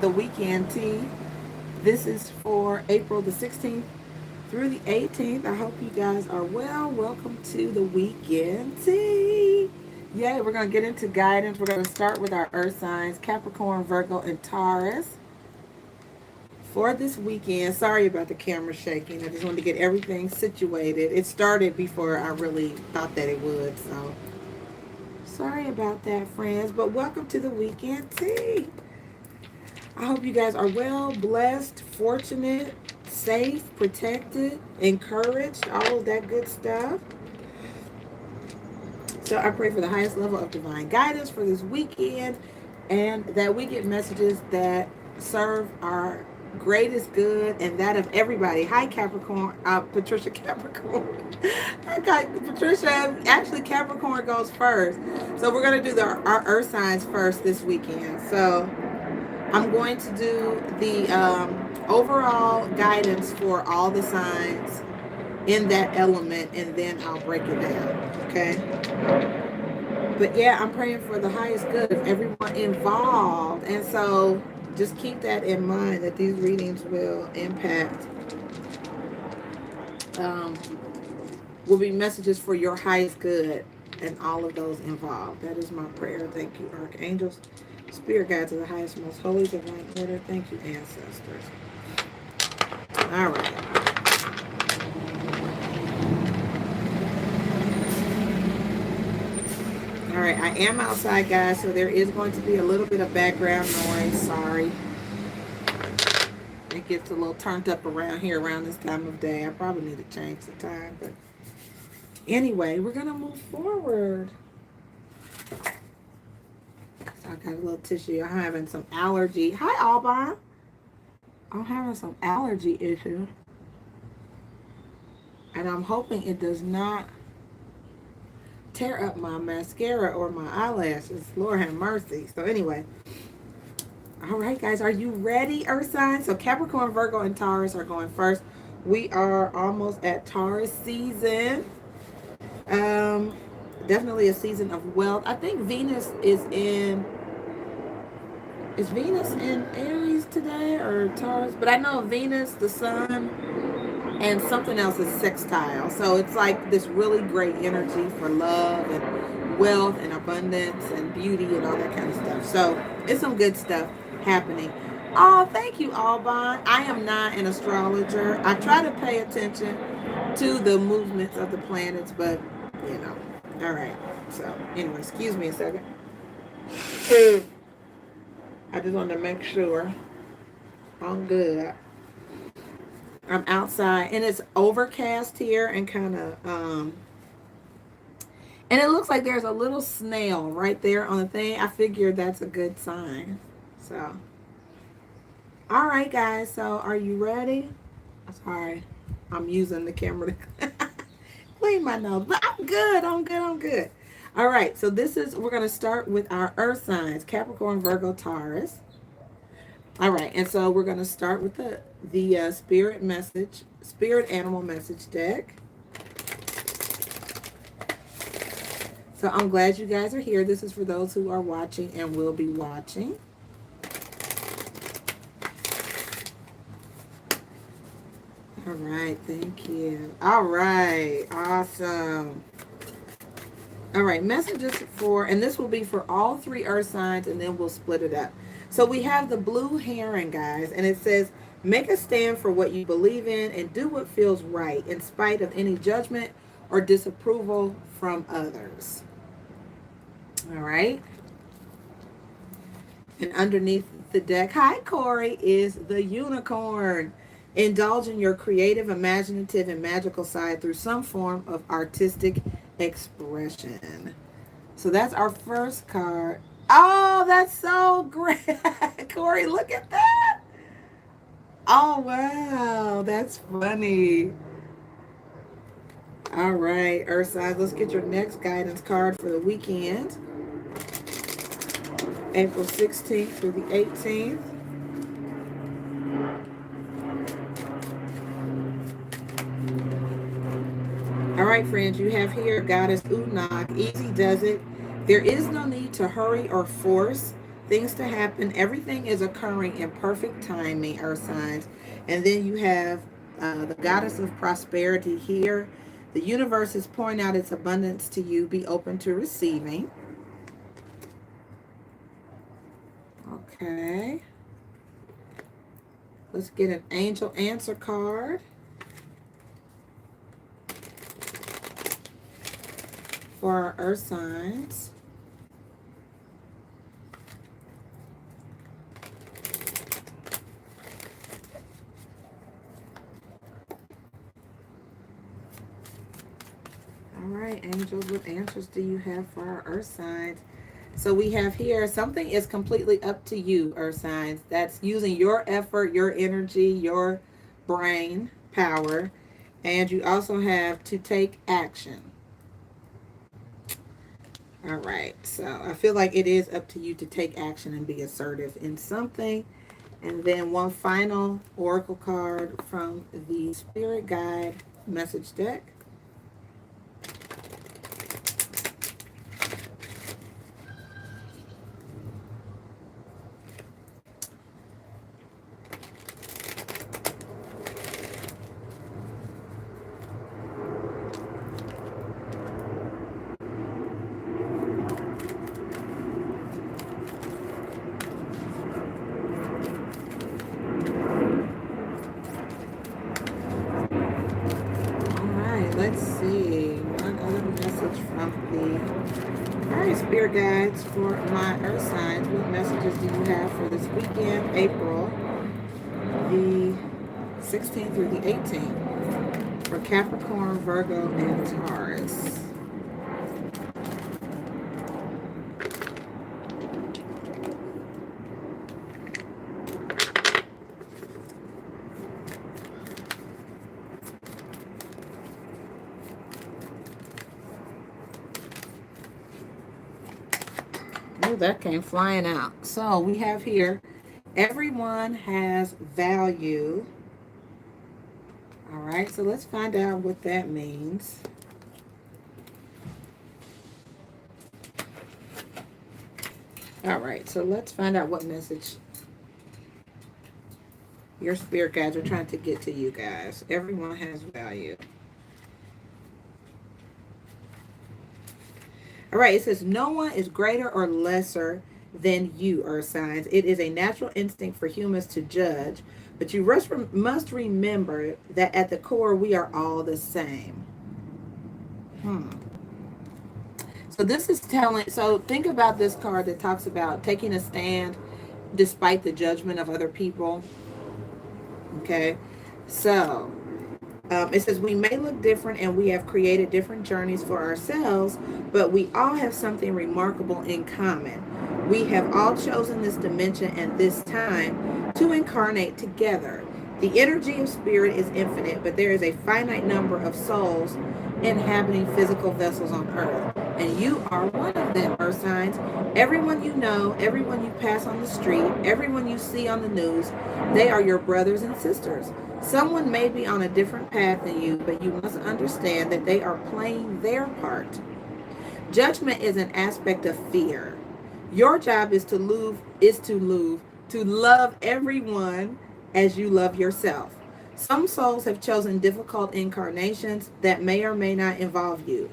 the weekend tea. This is for April the 16th through the 18th. I hope you guys are well. Welcome to the weekend tea. Yay, we're going to get into guidance. We're going to start with our earth signs, Capricorn, Virgo, and Taurus for this weekend. Sorry about the camera shaking. I just wanted to get everything situated. It started before I really thought that it would, so sorry about that, friends. But welcome to the weekend tea. I hope you guys are well, blessed, fortunate, safe, protected, encouraged, all of that good stuff. So I pray for the highest level of divine guidance for this weekend and that we get messages that serve our greatest good and that of everybody. Hi, Capricorn. Patricia Capricorn. Okay, Patricia, actually Capricorn goes first. So we're going to do our earth signs first this weekend. So I'm going to do the overall guidance for all the signs in that element, and then I'll break it down, okay? But yeah, I'm praying for the highest good of everyone involved. And so just keep that in mind that these readings will impact, um, will be messages for your highest good and all of those involved. That is my prayer. Thank you, archangels, spirit guides of the highest, most holy, divine order. Thank you, ancestors. All right. All right, I am outside, guys, so there is going to be a little bit of background noise. Sorry. It gets a little turned up around here around this time of day. I probably need to change the time, but anyway, we're going to move forward. So I got a little tissue. I'm having some allergy. Hi, Alban. I'm having some allergy issue. And I'm hoping it does not tear up my mascara or my eyelashes. Lord have mercy. So anyway. All right, guys. Are you ready, Earth signs? So Capricorn, Virgo, and Taurus are going first. We are almost at Taurus season. Um, Definitely a season of wealth. I think Venus is in... Is Venus in Aries today or Taurus? But I know Venus, the sun, and something else is sextile. So it's like this really great energy for love and wealth and abundance and beauty and all that kind of stuff. So it's some good stuff happening. Oh, thank you, Alban. I am not an astrologer. I try to pay attention to the movements of the planets, but you know. All right. So anyway, excuse me a second. I just wanted to make sure I'm good. I'm outside and it's overcast here and kind of and it looks like there's a little snail right there on the thing. I figured that's a good sign. So all right, guys, so are you ready? Sorry, I'm using the camera to clean my nose, but I'm good. All right, so we're going to start with our earth signs, Capricorn, Virgo, Taurus. All right, and so we're going to start with the spirit animal message deck. So I'm glad you guys are here. This is for those who are watching and will be watching. All right, thank you. All right, awesome. All right, messages for, and this will be for all three earth signs, and then we'll split it up. So we have the blue heron, guys, and it says, make a stand for what you believe in and do what feels right in spite of any judgment or disapproval from others. All right. And underneath the deck, hi, Corey, is the unicorn. Indulge in your creative, imaginative, and magical side through some form of artistic expression. So that's our first card. Oh, that's so great. Corey, look at that. Oh, wow. That's funny. All right, Earth signs, let's get your next guidance card for the weekend. April 16th through the 18th. All right, friends, you have here Goddess Unak. Easy does it. There is no need to hurry or force things to happen. Everything is occurring in perfect timing, earth signs. And then you have the goddess of prosperity here. The universe is pouring out its abundance to you. Be open to receiving. Okay. Let's get an angel answer card for our earth signs. All right, angels, what answers do you have for our earth signs? So we have here, something is completely up to you, earth signs. That's using your effort, your energy, your brain power. And you also have to take action. All right, so I feel like it is up to you to take action and be assertive in something. And then one final oracle card from the Spirit Guide message deck. Let's see, one other message from the Aries Spirit Guides for my earth signs. What messages do you have for this weekend, April the 16th through the 18th, for Capricorn, Virgo, and Taurus? That came flying out. So we have here, everyone has value. All right, so let's find out what that means. All right, so let's find out what message your spirit guides are trying to get to you guys. Everyone has value. All right, it says, no one is greater or lesser than you, earth signs. It is a natural instinct for humans to judge, but you must remember that at the core, we are all the same. So this is telling, so think about this card that talks about taking a stand despite the judgment of other people. Okay, so it says, we may look different and we have created different journeys for ourselves, but we all have something remarkable in common. We have all chosen this dimension and this time to incarnate together. The energy of spirit is infinite, but there is a finite number of souls inhabiting physical vessels on earth. And you are one of them, earth signs. Everyone you know, everyone you pass on the street, everyone you see on the news, they are your brothers and sisters. Someone may be on a different path than you, but you must understand that they are playing their part. Judgment is an aspect of fear. Your job is to love everyone as you love yourself. Some souls have chosen difficult incarnations that may or may not involve you.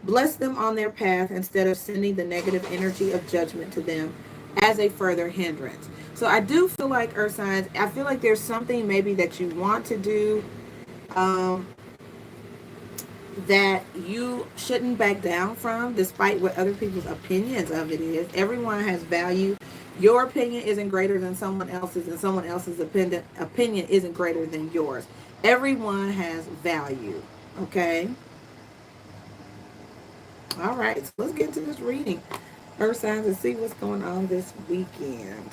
Bless them on their path instead of sending the negative energy of judgment to them as a further hindrance. So I do feel like, earth signs, I feel like there's something maybe that you want to do that you shouldn't back down from, despite what other people's opinions of it is. Everyone has value. Your opinion isn't greater than someone else's, and someone else's opinion isn't greater than yours. Everyone has value, okay? All right, so let's get to this reading, earth signs, and see what's going on this weekend.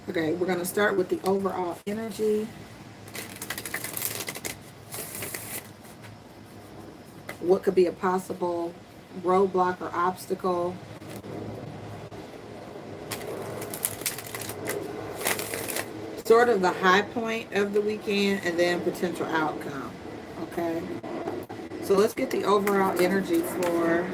Okay, we're going to start with the overall energy. What could be a possible roadblock or obstacle? Sort of the high point of the weekend, and then potential outcome. Okay, so let's get the overall energy for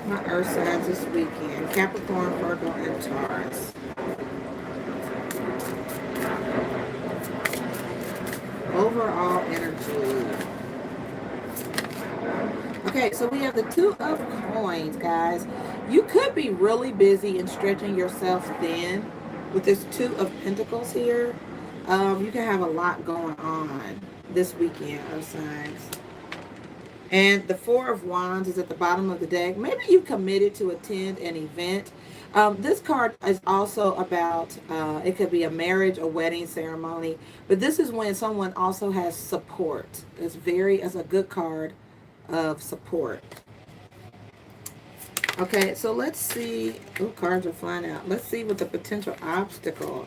My earth signs this weekend. Capricorn, Virgo, and Taurus. Overall energy. Okay, so we have the Two of Coins, guys. You could be really busy and stretching yourself thin with this Two of Pentacles here. You can have a lot going on this weekend, Earth signs. And the Four of Wands is at the bottom of the deck. Maybe you committed to attend an event. This card is also about, it could be a marriage, a wedding ceremony. But this is when someone also has support. It's a good card of support. Okay, so let's see. Oh, cards are flying out. Let's see what the potential obstacle.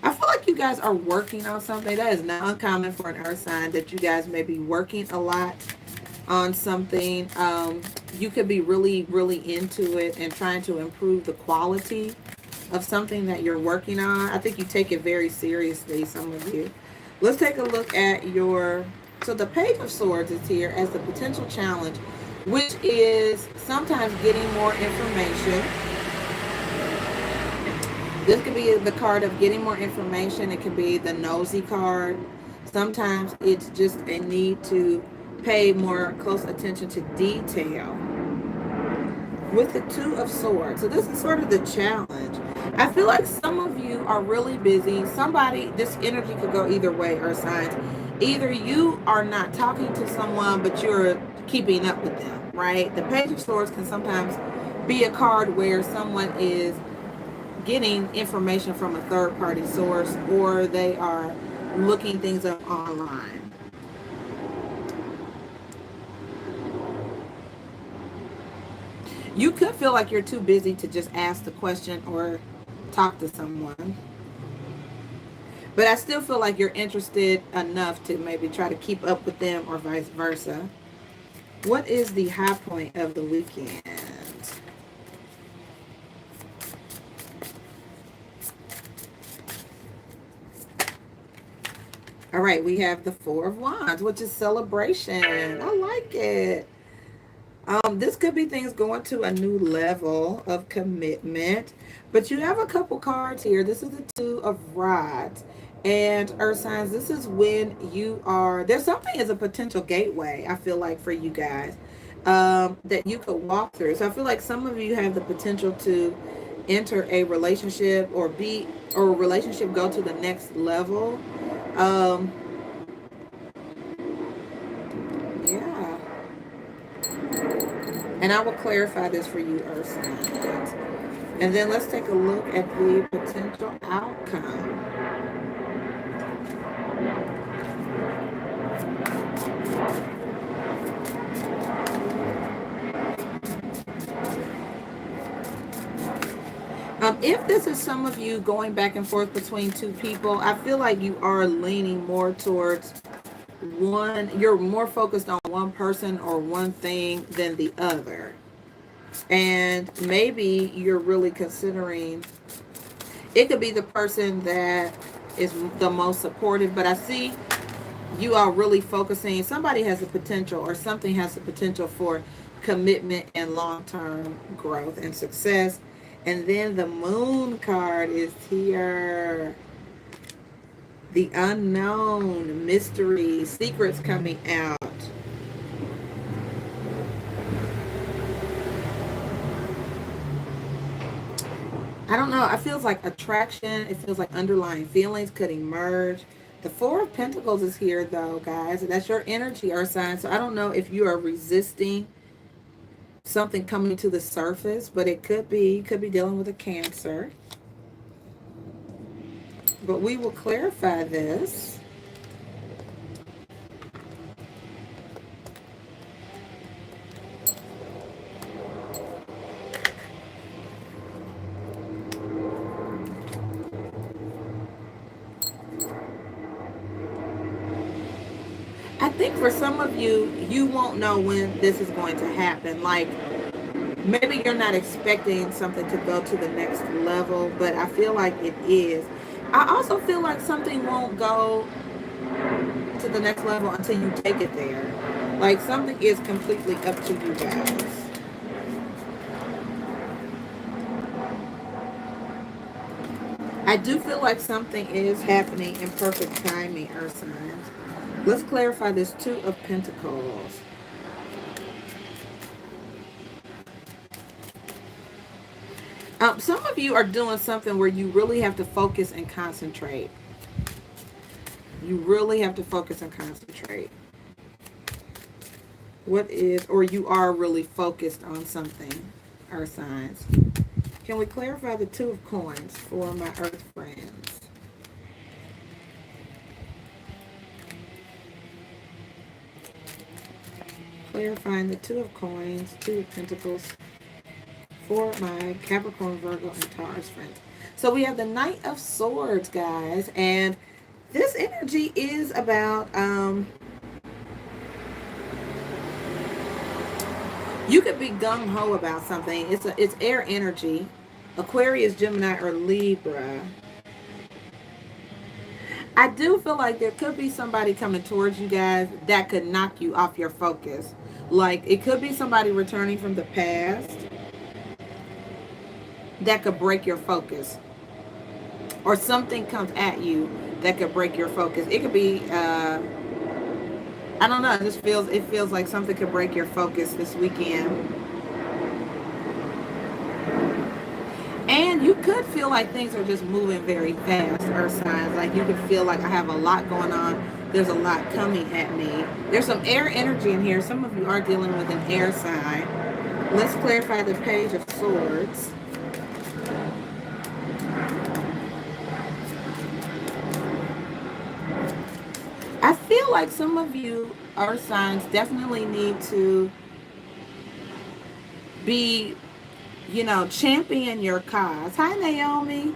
I feel like you guys are working on something. That is not uncommon for an earth sign, that you guys may be working a lot on something. You could be really, really into it and trying to improve the quality of something that you're working on. I think you take it very seriously, some of you. Let's take a look at your... So the Page of Swords is here as the potential challenge, which is sometimes getting more information. This could be the card of getting more information. It could be the nosy card. Sometimes it's just a need to pay more close attention to detail. With the Two of Swords. So this is sort of the challenge. I feel like some of you are really busy. This energy could go either way, Earth signs. Either you are not talking to someone, but you're keeping up with them, right? The Page of Swords can sometimes be a card where someone is getting information from a third-party source, or they are looking things up online. You could feel like you're too busy to just ask the question or talk to someone. But I still feel like you're interested enough to maybe try to keep up with them, or vice versa. What is the high point of the weekend? All right, we have the Four of Wands, which is celebration. I like it. This could be things going to a new level of commitment. But you have a couple cards here. This is the Two of Rods. And Earth signs, this is when you are... There's something as a potential gateway, I feel like, for you guys, that you could walk through. So I feel like some of you have the potential to enter a relationship, or a relationship go to the next level. Yeah. And I will clarify this for you, Earth signs. And then let's take a look at the potential outcome. If this is some of you going back and forth between two people, I feel like you are leaning more towards one. You're more focused on one person or one thing than the other. And maybe you're really considering... It could be the person that is the most supportive, but I see you are really focusing... Somebody has the potential, or something has the potential for commitment and long-term growth and success. And then the Moon card is here. The unknown, mystery, secrets coming out. I don't know. It feels like attraction. It feels like underlying feelings could emerge. The Four of Pentacles is here, though, guys. That's your energy, Earth sign. So I don't know if you are resisting something coming to the surface, but it could be dealing with a Cancer. But we will clarify this. I think for some of you, you won't know when this is going to happen. Like, maybe you're not expecting something to go to the next level, but I feel like it is. I also feel like something won't go to the next level until you take it there. Like, something is completely up to you guys. I do feel like something is happening in perfect timing, Earth signs. Let's clarify this Two of Pentacles. Some of you are doing something where you really have to focus and concentrate. You really have to focus and concentrate. What is, or you are really focused on something, Earth signs. Can we clarify the Two of Coins for my Earth friends? Clarifying the Two of Coins, Two of Pentacles for my Capricorn, Virgo, and Taurus friends. So we have the Knight of Swords, guys, and this energy is about you could be gung-ho about something. It's air energy. Aquarius, Gemini, or Libra. I do feel like there could be somebody coming towards you guys that could knock you off your focus. Like, it could be somebody returning from the past that could break your focus. Or something comes at you that could break your focus. It could be, I don't know, it feels like something could break your focus this weekend. And you could feel like things are just moving very fast, Earth signs. Like, you could feel like I have a lot going on. There's a lot coming at me. There's some air energy in here. Some of you are dealing with an air sign. Let's clarify the Page of Swords. I feel like some of you, Earth signs, definitely need to be, you know, champion your cause. Hi, Naomi.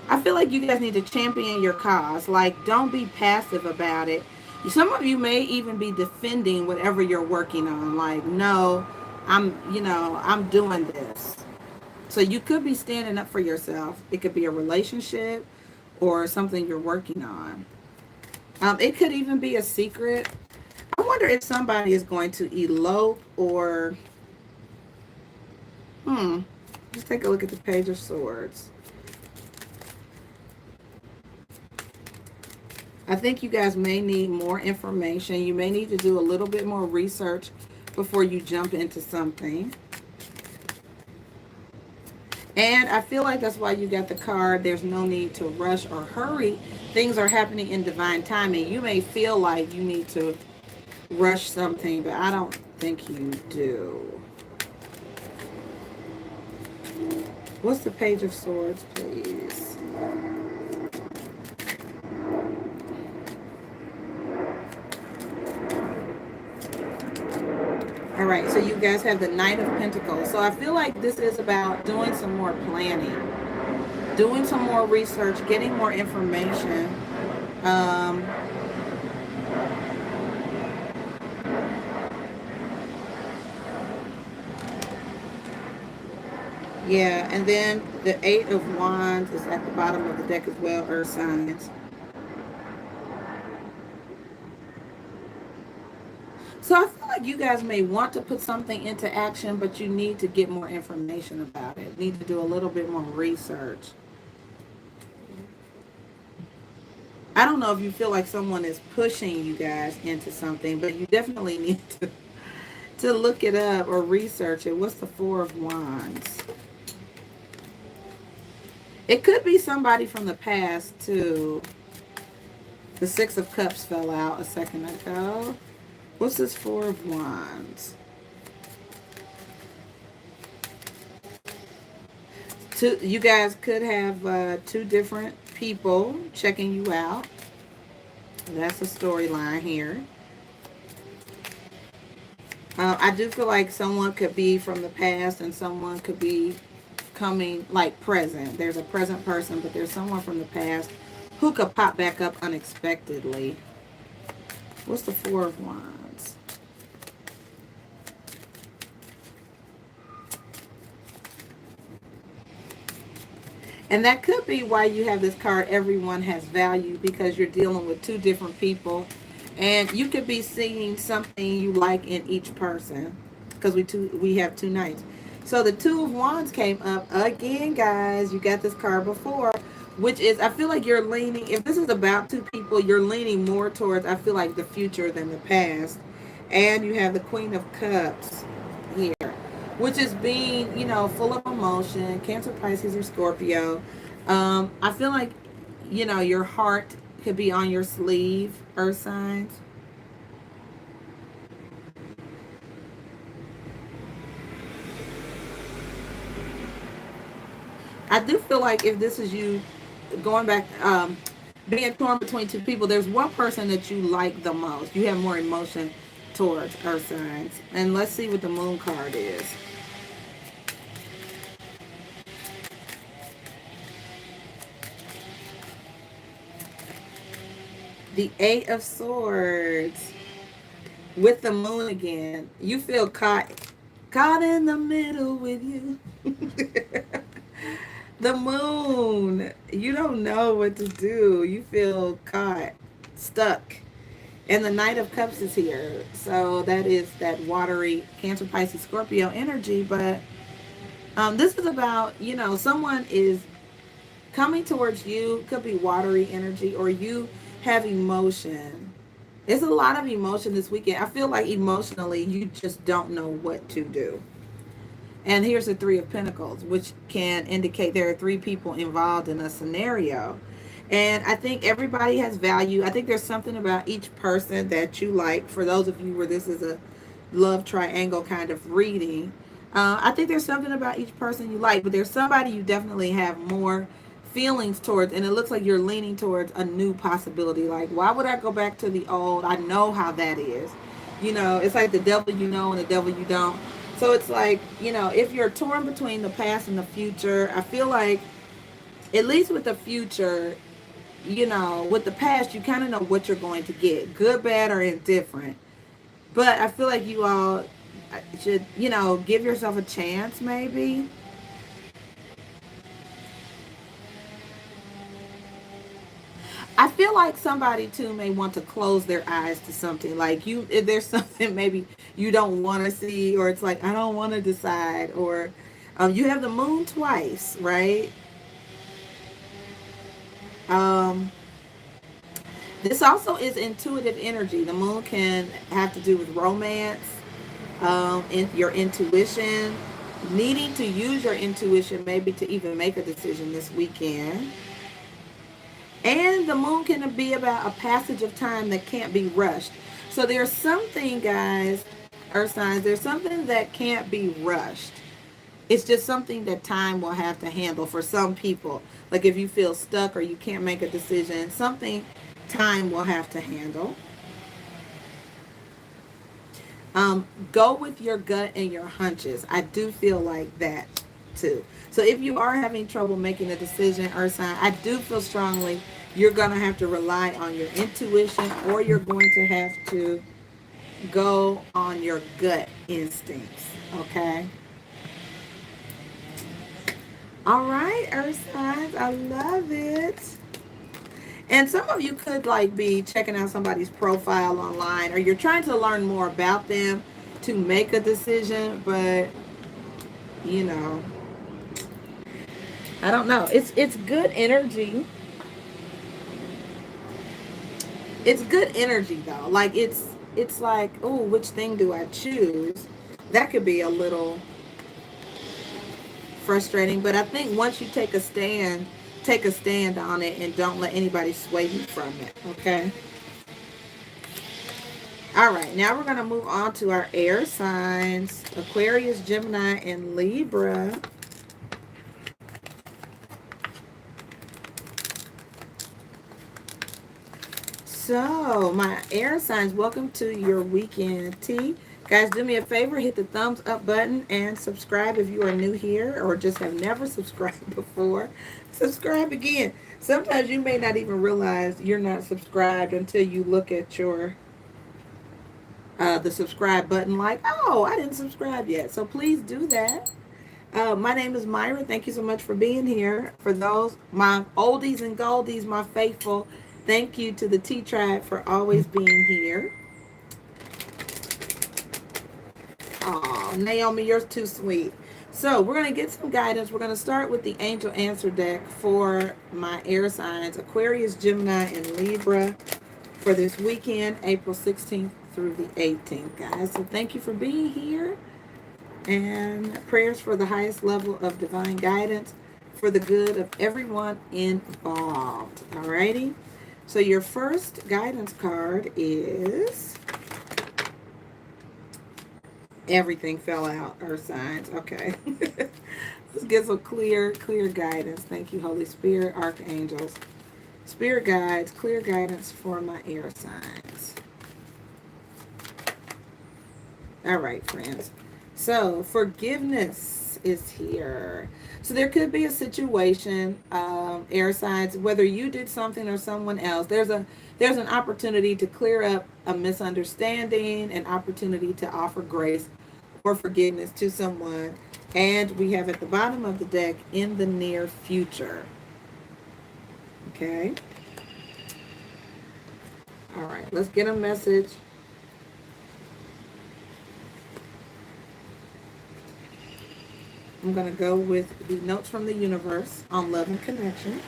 I feel like you guys need to champion your cause. Like, don't be passive about it. Some of you may even be defending whatever you're working on. Like, no, I'm doing this. So you could be standing up for yourself. It could be a relationship or something you're working on. It could even be a secret. I wonder if somebody is going to elope or... Just take a look at the Page of Swords. I think you guys may need more information. You may need to do a little bit more research before you jump into something. And I feel like that's why you got the card. There's no need to rush or hurry. Things are happening in divine timing. You may feel like you need to rush something, but I don't think you do. What's the Page of Swords, please? All right, so you guys have the Knight of Pentacles. So I feel like this is about doing some more planning, doing some more research, getting more information. Yeah, and then the Eight of Wands is at the bottom of the deck as well, Earth signs. So I feel like you guys may want to put something into action, but you need to get more information about it. Need to do a little bit more research. I don't know if you feel like someone is pushing you guys into something, but you definitely need to look it up or research it. What's the Four of Wands? It could be somebody from the past too. The Six of Cups fell out a second ago. What's this Four of Wands? You guys could have two different people checking you out. That's a storyline here. I do feel like someone could be from the past and someone could be coming, like, present. There's a present person, but there's someone from the past who could pop back up unexpectedly. What's the Four of Wands? And that could be why you have this card, Everyone Has Value, because you're dealing with two different people. And you could be seeing something you like in each person, because we have two knights. So the Two of Wands came up again, guys. You got this card before. which is, I feel like you're leaning, if this is about two people, you're leaning more towards, I feel like, the future than the past. And you have the Queen of Cups here, which is being, full of emotion, Cancer, Pisces, or Scorpio. I feel like, your heart could be on your sleeve, earth signs. I do feel like if this is you going back, being torn between two people, there's one person that you like the most. You have more emotion towards, earth signs. And let's see what the moon card is. The Eight of Swords with the moon again. You feel caught in the middle with you. The moon. You don't know what to do. You feel caught, stuck. And the Knight of Cups is here. So that is that watery Cancer, Pisces, Scorpio energy. But this is about, someone is coming towards you. Could be watery energy, or you have emotion. There's a lot of emotion this weekend. I feel like emotionally you just don't know what to do. And here's the Three of Pentacles, which can indicate there are three people involved in a scenario. And I think everybody has value. I think there's something about each person that you like. For those of you where this is a love triangle kind of reading, I think there's something about each person you like. But there's somebody you definitely have more feelings towards. And it looks like you're leaning towards a new possibility. Like, why would I go back to the old? I know how that is. It's like the devil you know and the devil you don't. So it's like, if you're torn between the past and the future, I feel like, at least with the future, with the past, you kind of know what you're going to get, good, bad, or indifferent. But I feel like you all should, give yourself a chance, maybe. I feel like somebody too may want to close their eyes to something. Like if there's something maybe you don't want to see, or it's like, I don't want to decide, or you have the moon twice, right? This also is intuitive energy. The moon can have to do with romance, in your intuition, needing to use your intuition maybe to even make a decision this weekend. And the moon can be about a passage of time that can't be rushed. So there's something, guys, earth signs, there's something that can't be rushed. It's just something that time will have to handle for some people. Like if you feel stuck or you can't make a decision, something time will have to handle. Go with your gut and your hunches. I do feel like that too. So if you are having trouble making a decision, earth sign, I do feel strongly you're going to have to rely on your intuition, or you're going to have to go on your gut instincts. Okay? All right, earth signs, I love it. And some of you could be checking out somebody's profile online, or you're trying to learn more about them to make a decision, but I don't know. It's good energy. It's good energy though. Like it's like, oh, which thing do I choose? That could be a little frustrating, but I think once you take a stand on it and don't let anybody sway you from it, okay? All right, now we're going to move on to our air signs, Aquarius, Gemini, and Libra. So, my air signs, welcome to your weekend tea. Guys, do me a favor, hit the thumbs up button and subscribe if you are new here or just have never subscribed before. Subscribe again. Sometimes you may not even realize you're not subscribed until you look at your the subscribe button like, oh, I didn't subscribe yet. So please do that. My name is MiraRaye. Thank you so much for being here. For those, my oldies and goldies, my faithful, thank you to the Tea Tribe for always being here. All Oh, Naomi, you're too sweet. So we're going to get some guidance. We're going to start with the angel answer deck for my air signs, Aquarius, Gemini, and Libra for this weekend, April 16th through the 18th, guys. So thank you for being here. And prayers for the highest level of divine guidance for the good of everyone involved. Alrighty. So your first guidance card is... Everything fell out, earth signs. Okay. Let's get some clear guidance. Thank you, Holy Spirit, archangels, spirit guides, clear guidance for my air signs. All right, friends. So forgiveness is here. So there could be a situation, air signs, whether you did something or someone else. There's an opportunity to clear up a misunderstanding, an opportunity to offer grace or forgiveness to someone. And we have at the bottom of the deck, in the near future. Okay. All right, let's get a message. I'm going to go with the notes from the universe on love and connection.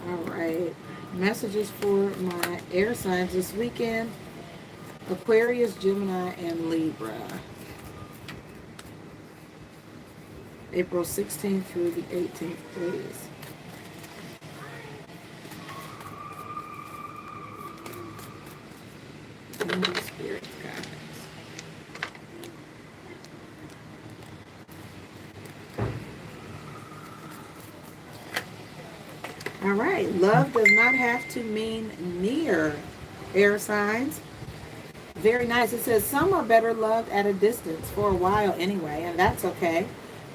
All right. Messages for my air signs this weekend. Aquarius, Gemini, and Libra. April 16th through the 18th, please. And the spirit guides. All right. Love does not have to mean near, air signs. Very nice. It says some are better loved at a distance for a while anyway, and that's okay.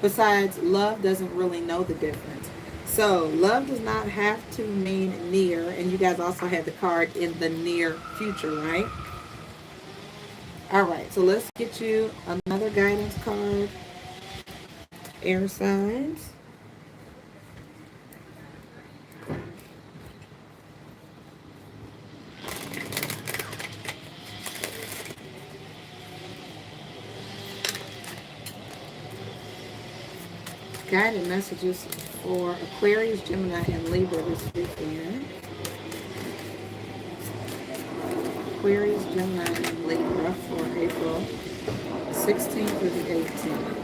Besides, love doesn't really know the difference. So love does not have to mean near. And you guys also had the card in the near future, right? All right. So let's get you another guidance card. Air signs. Guided messages for Aquarius, Gemini, and Libra this weekend. Aquarius, Gemini, and Libra for April 16th through the 18th.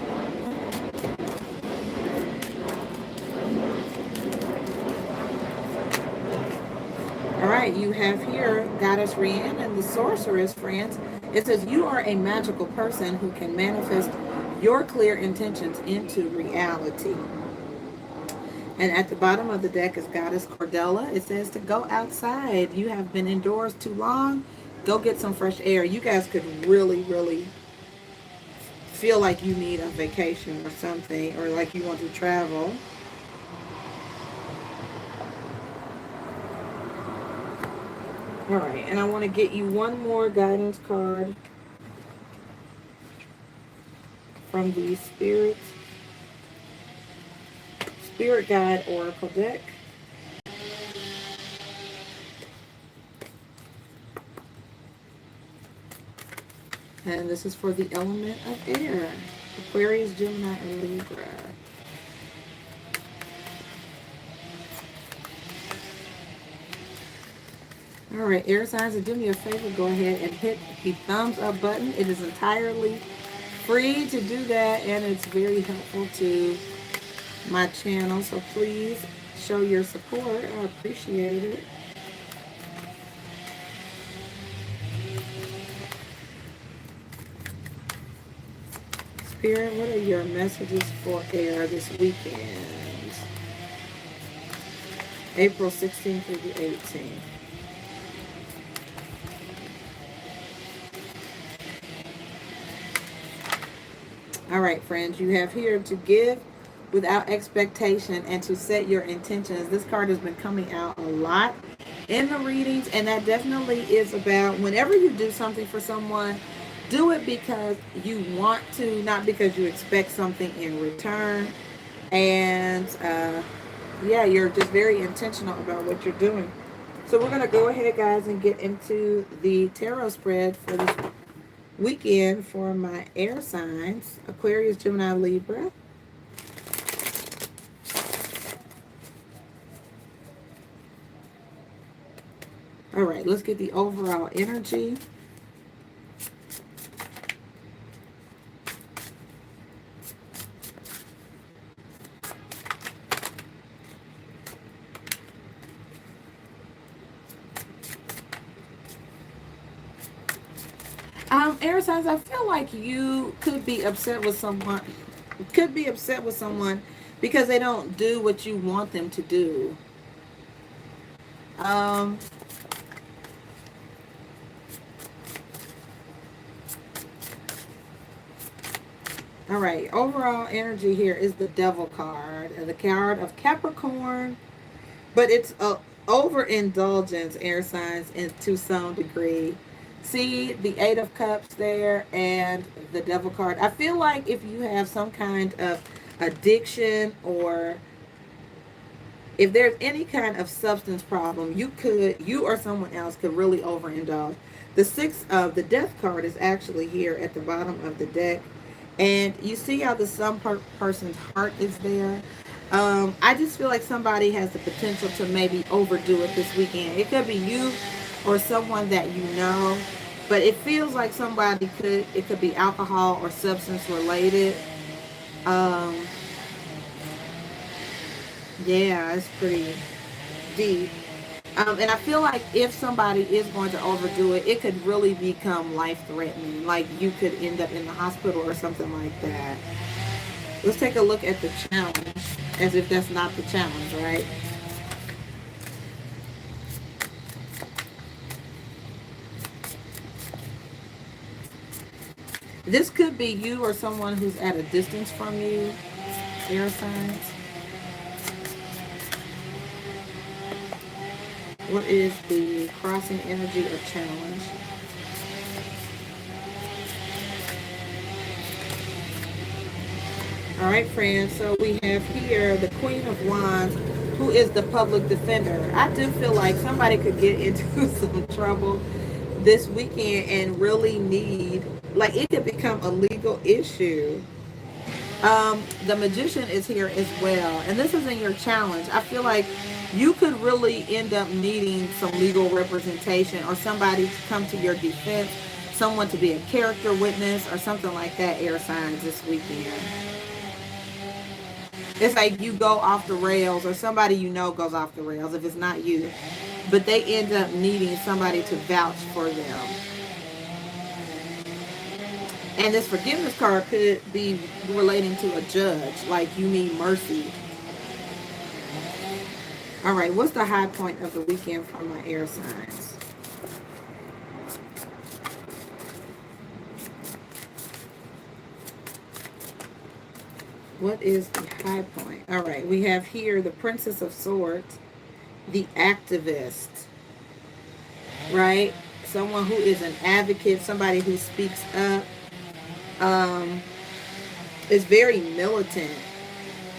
All right, you have here Goddess Rhiannon, the Sorceress, friends. It says you are a magical person who can manifest your clear intentions into reality. And at the bottom of the deck is Goddess Cordella. It says to go outside. You have been indoors too long. Go get some fresh air. You guys could really feel like you need a vacation or something, or like you want to travel. All right, and I want to get you one more guidance card from the Spirit Guide Oracle deck. And this is for the element of air. Aquarius, Gemini, and Libra. All right, air signs, do me a favor, go ahead and hit the thumbs up button. It is entirely free to do that, and it's very helpful to my channel, so please show your support. I appreciate it. Spirit, what are your messages for air this weekend? April 16th through the 18th. All right, friends, you have here to give without expectation and to set your intentions. This card has been coming out a lot in the readings, and that definitely is about whenever you do something for someone, Do it because you want to, not because you expect something in return. And yeah, you're just very intentional about what you're doing. So we're going to go ahead, guys, and get into the tarot spread for this weekend for my air signs: Aquarius, Gemini, Libra. All right, let's get the overall energy. Air signs, I feel like you could be upset with someone. Could be upset with someone because they don't do what you want them to do. Um, all right, overall energy here is the Devil card, the card of Capricorn, but it's a overindulgence, air signs, and to some degree. See the Eight of Cups there and the Devil card. I feel like if you have some kind of addiction, or if there's any kind of substance problem, you or someone else could really overindulge. The Six of the Death card is actually here at the bottom of the deck. And you see how the person's heart is there. I just feel like somebody has the potential to maybe overdo it this weekend. It could be you or someone that you know, but it feels like it could be alcohol or substance related. Um, yeah, it's pretty deep. And I feel like if somebody is going to overdo it, it could really become life-threatening. Like you could end up in the hospital or something like that. Let's take a look at the challenge, as if that's not the challenge, right? This could be you or someone who's at a distance from you, air signs. What is the crossing energy or challenge? All right, friends. So we have here the Queen of Wands, who is the public defender. I do feel like somebody could get into some trouble this weekend and really need, like, it could become a legal issue. The Magician is here as well, and this is in your challenge. I feel like you could really end up needing some legal representation or somebody to come to your defense, someone to be a character witness or something like that, air signs, this weekend. It's like you go off the rails, or somebody you know goes off the rails if it's not you, but they end up needing somebody to vouch for them. And this forgiveness card could be relating to a judge, like you need mercy. All right, what's the high point of the weekend for my air signs? What is the high point? All right, we have here the Princess of Swords, the activist, right? Someone who is an advocate, somebody who speaks up, is very militant.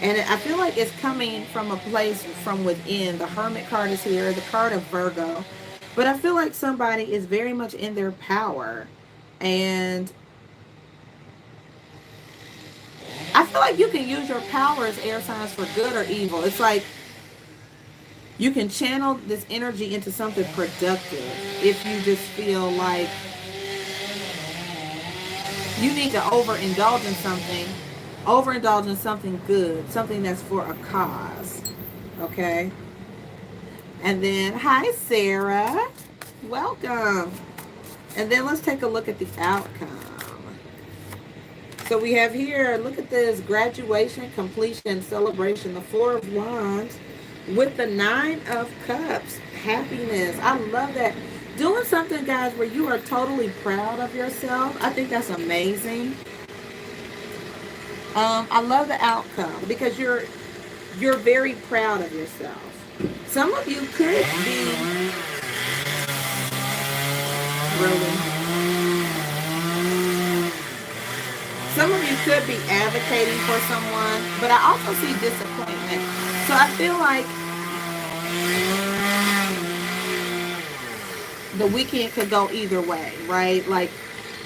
And I feel like it's coming from a place from within. The Hermit card is here, the card of Virgo. But I feel like somebody is very much in their power. And I feel like you can use your powers, air signs, for good or evil. It's like you can channel this energy into something productive if you just feel like you need to overindulge in something good, something that's for a cause. Okay? And then, hi, Sarah. Welcome. And then let's take a look at the outcome. So we have here, look at this, graduation, completion, celebration, the Four of Wands with the Nine of Cups, happiness. I love that. Doing something, guys, where you are totally proud of yourself. I think that's amazing. I love the outcome because you're very proud of yourself. Some of you could be really. Some of you could be advocating for someone, but I also see disappointment. So I feel like the weekend could go either way, right? Like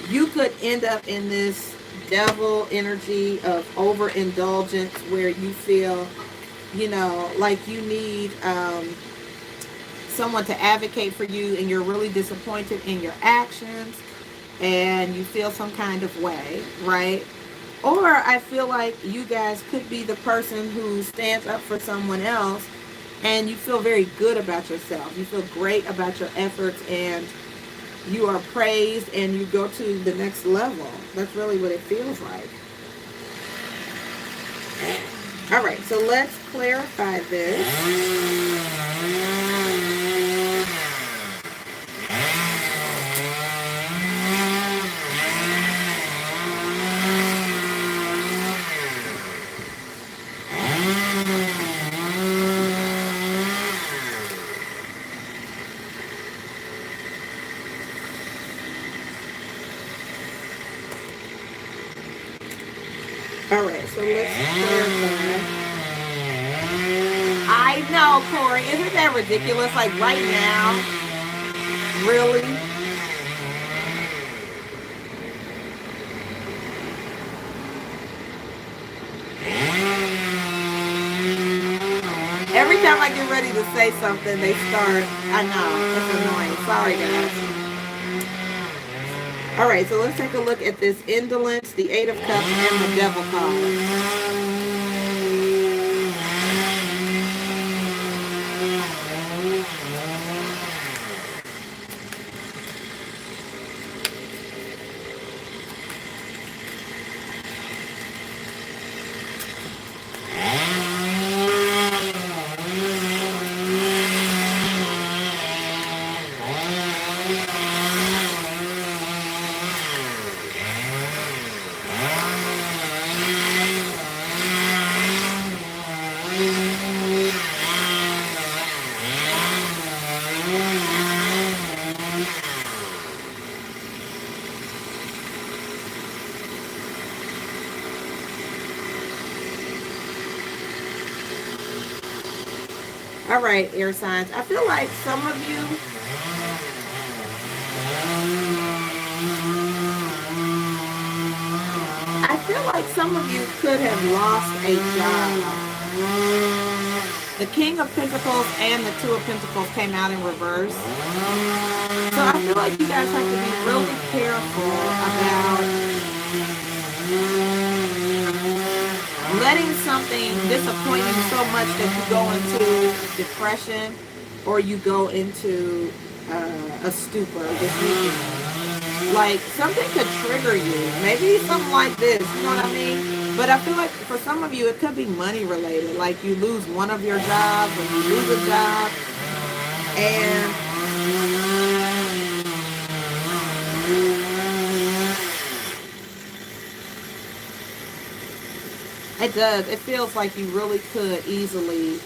you could end up in this devil energy of overindulgence where you feel, you know, like you need someone to advocate for you and you're really disappointed in your actions and you feel some kind of way, right? Or I feel like you guys could be the person who stands up for someone else and you feel very good about yourself. You feel great about your efforts and you are praised and you go to the next level. That's really what it feels like. All right, so let's clarify this. All right, so let's clarify. I know, Corey. Isn't that ridiculous? Like right now? Really? Every time I get ready to say something, they start. I know. It's annoying. Sorry, guys. All right, so let's take a look at this indolence, the Eight of Cups, and the Devil card. All right, air signs. I feel like some of you, could have lost a job. The King of Pentacles and the Two of Pentacles came out in reverse. So I feel like you guys have to be really careful about letting something disappoint you so much that you go into depression or you go into a stupor this weekend. Like something could trigger you. Maybe something like this, you know what I mean? But I feel like for some of you, it could be money related. Like you lose one of your jobs or you lose a job. And it does. It feels like you really could easily,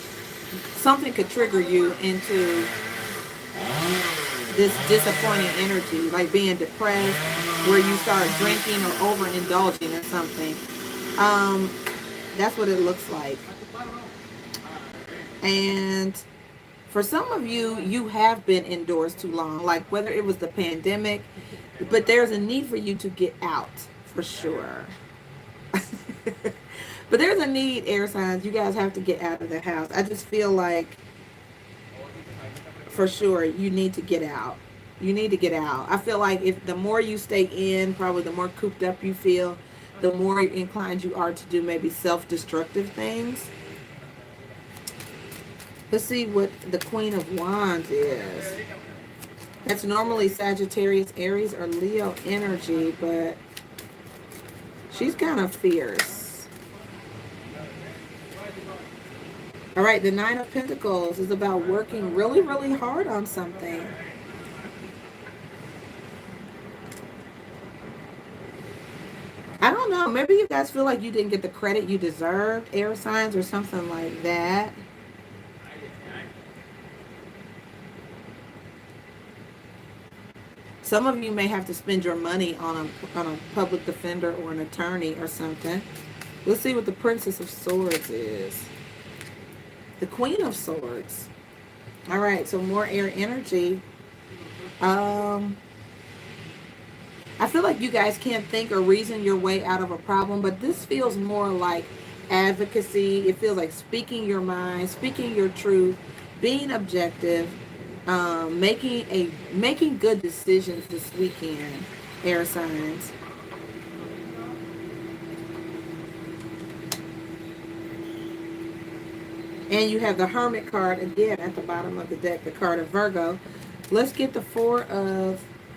something could trigger you into this disappointing energy, like being depressed, where you start drinking or overindulging or something. That's what it looks like. And for some of you, you have been indoors too long, like whether it was the pandemic, but there's a need for you to get out for sure. But there's a need, air signs. You guys have to get out of the house. I just feel like, for sure, you need to get out. You need to get out. I feel like if the more you stay in, probably the more cooped up you feel, the more inclined you are to do maybe self-destructive things. Let's see what the Queen of Wands is. That's normally Sagittarius, Aries, or Leo energy, but she's kind of fierce. All right, the Nine of Pentacles is about working really, really hard on something. I don't know. Maybe you guys feel like you didn't get the credit you deserved, air signs, or something like that. Some of you may have to spend your money on a public defender or an attorney or something. Let's see what the Princess of Swords is. The Queen of Swords. All right, so more air energy. I feel like you guys can't think or reason your way out of a problem, but this feels more like advocacy. It feels like speaking your mind, speaking your truth, being objective, making good decisions this weekend, air signs. And you have the Hermit card again at the bottom of the deck, the card of Virgo. Let's get the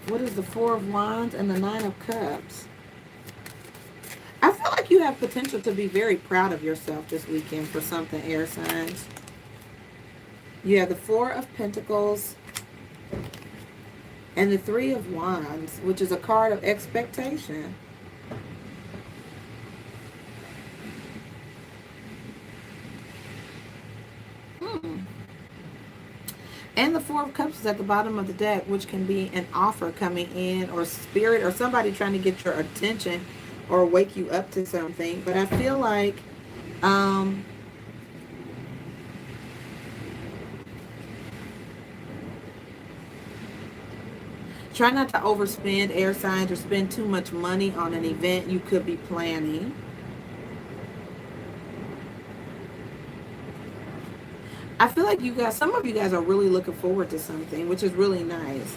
what is the Four of Wands and the Nine of Cups? I feel like you have potential to be very proud of yourself this weekend for something, air signs. You have the Four of Pentacles and the Three of Wands, which is a card of expectation. And the Four of Cups is at the bottom of the deck, which can be an offer coming in, or spirit, or somebody trying to get your attention or wake you up to something. But I feel like try not to overspend, air signs, or spend too much money on an event you could be planning. I feel like some of you guys are really looking forward to something, which is really nice.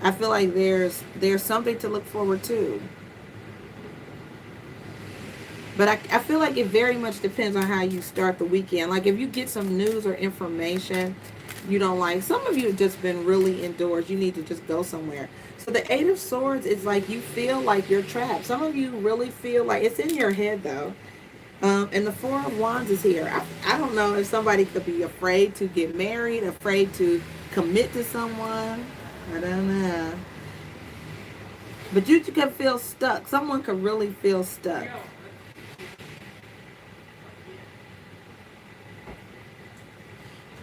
I feel like there's something to look forward to. But I feel like it very much depends on how you start the weekend. Like if you get some news or information you don't like. Some of you have just been really indoors. You need to just go somewhere. So the Eight of Swords is like you feel like you're trapped. Some of you really feel like it's in your head though. And the Four of Wands is here. I don't know if somebody could be afraid to get married, afraid to commit to someone. I don't know. But you could feel stuck. Someone could really feel stuck.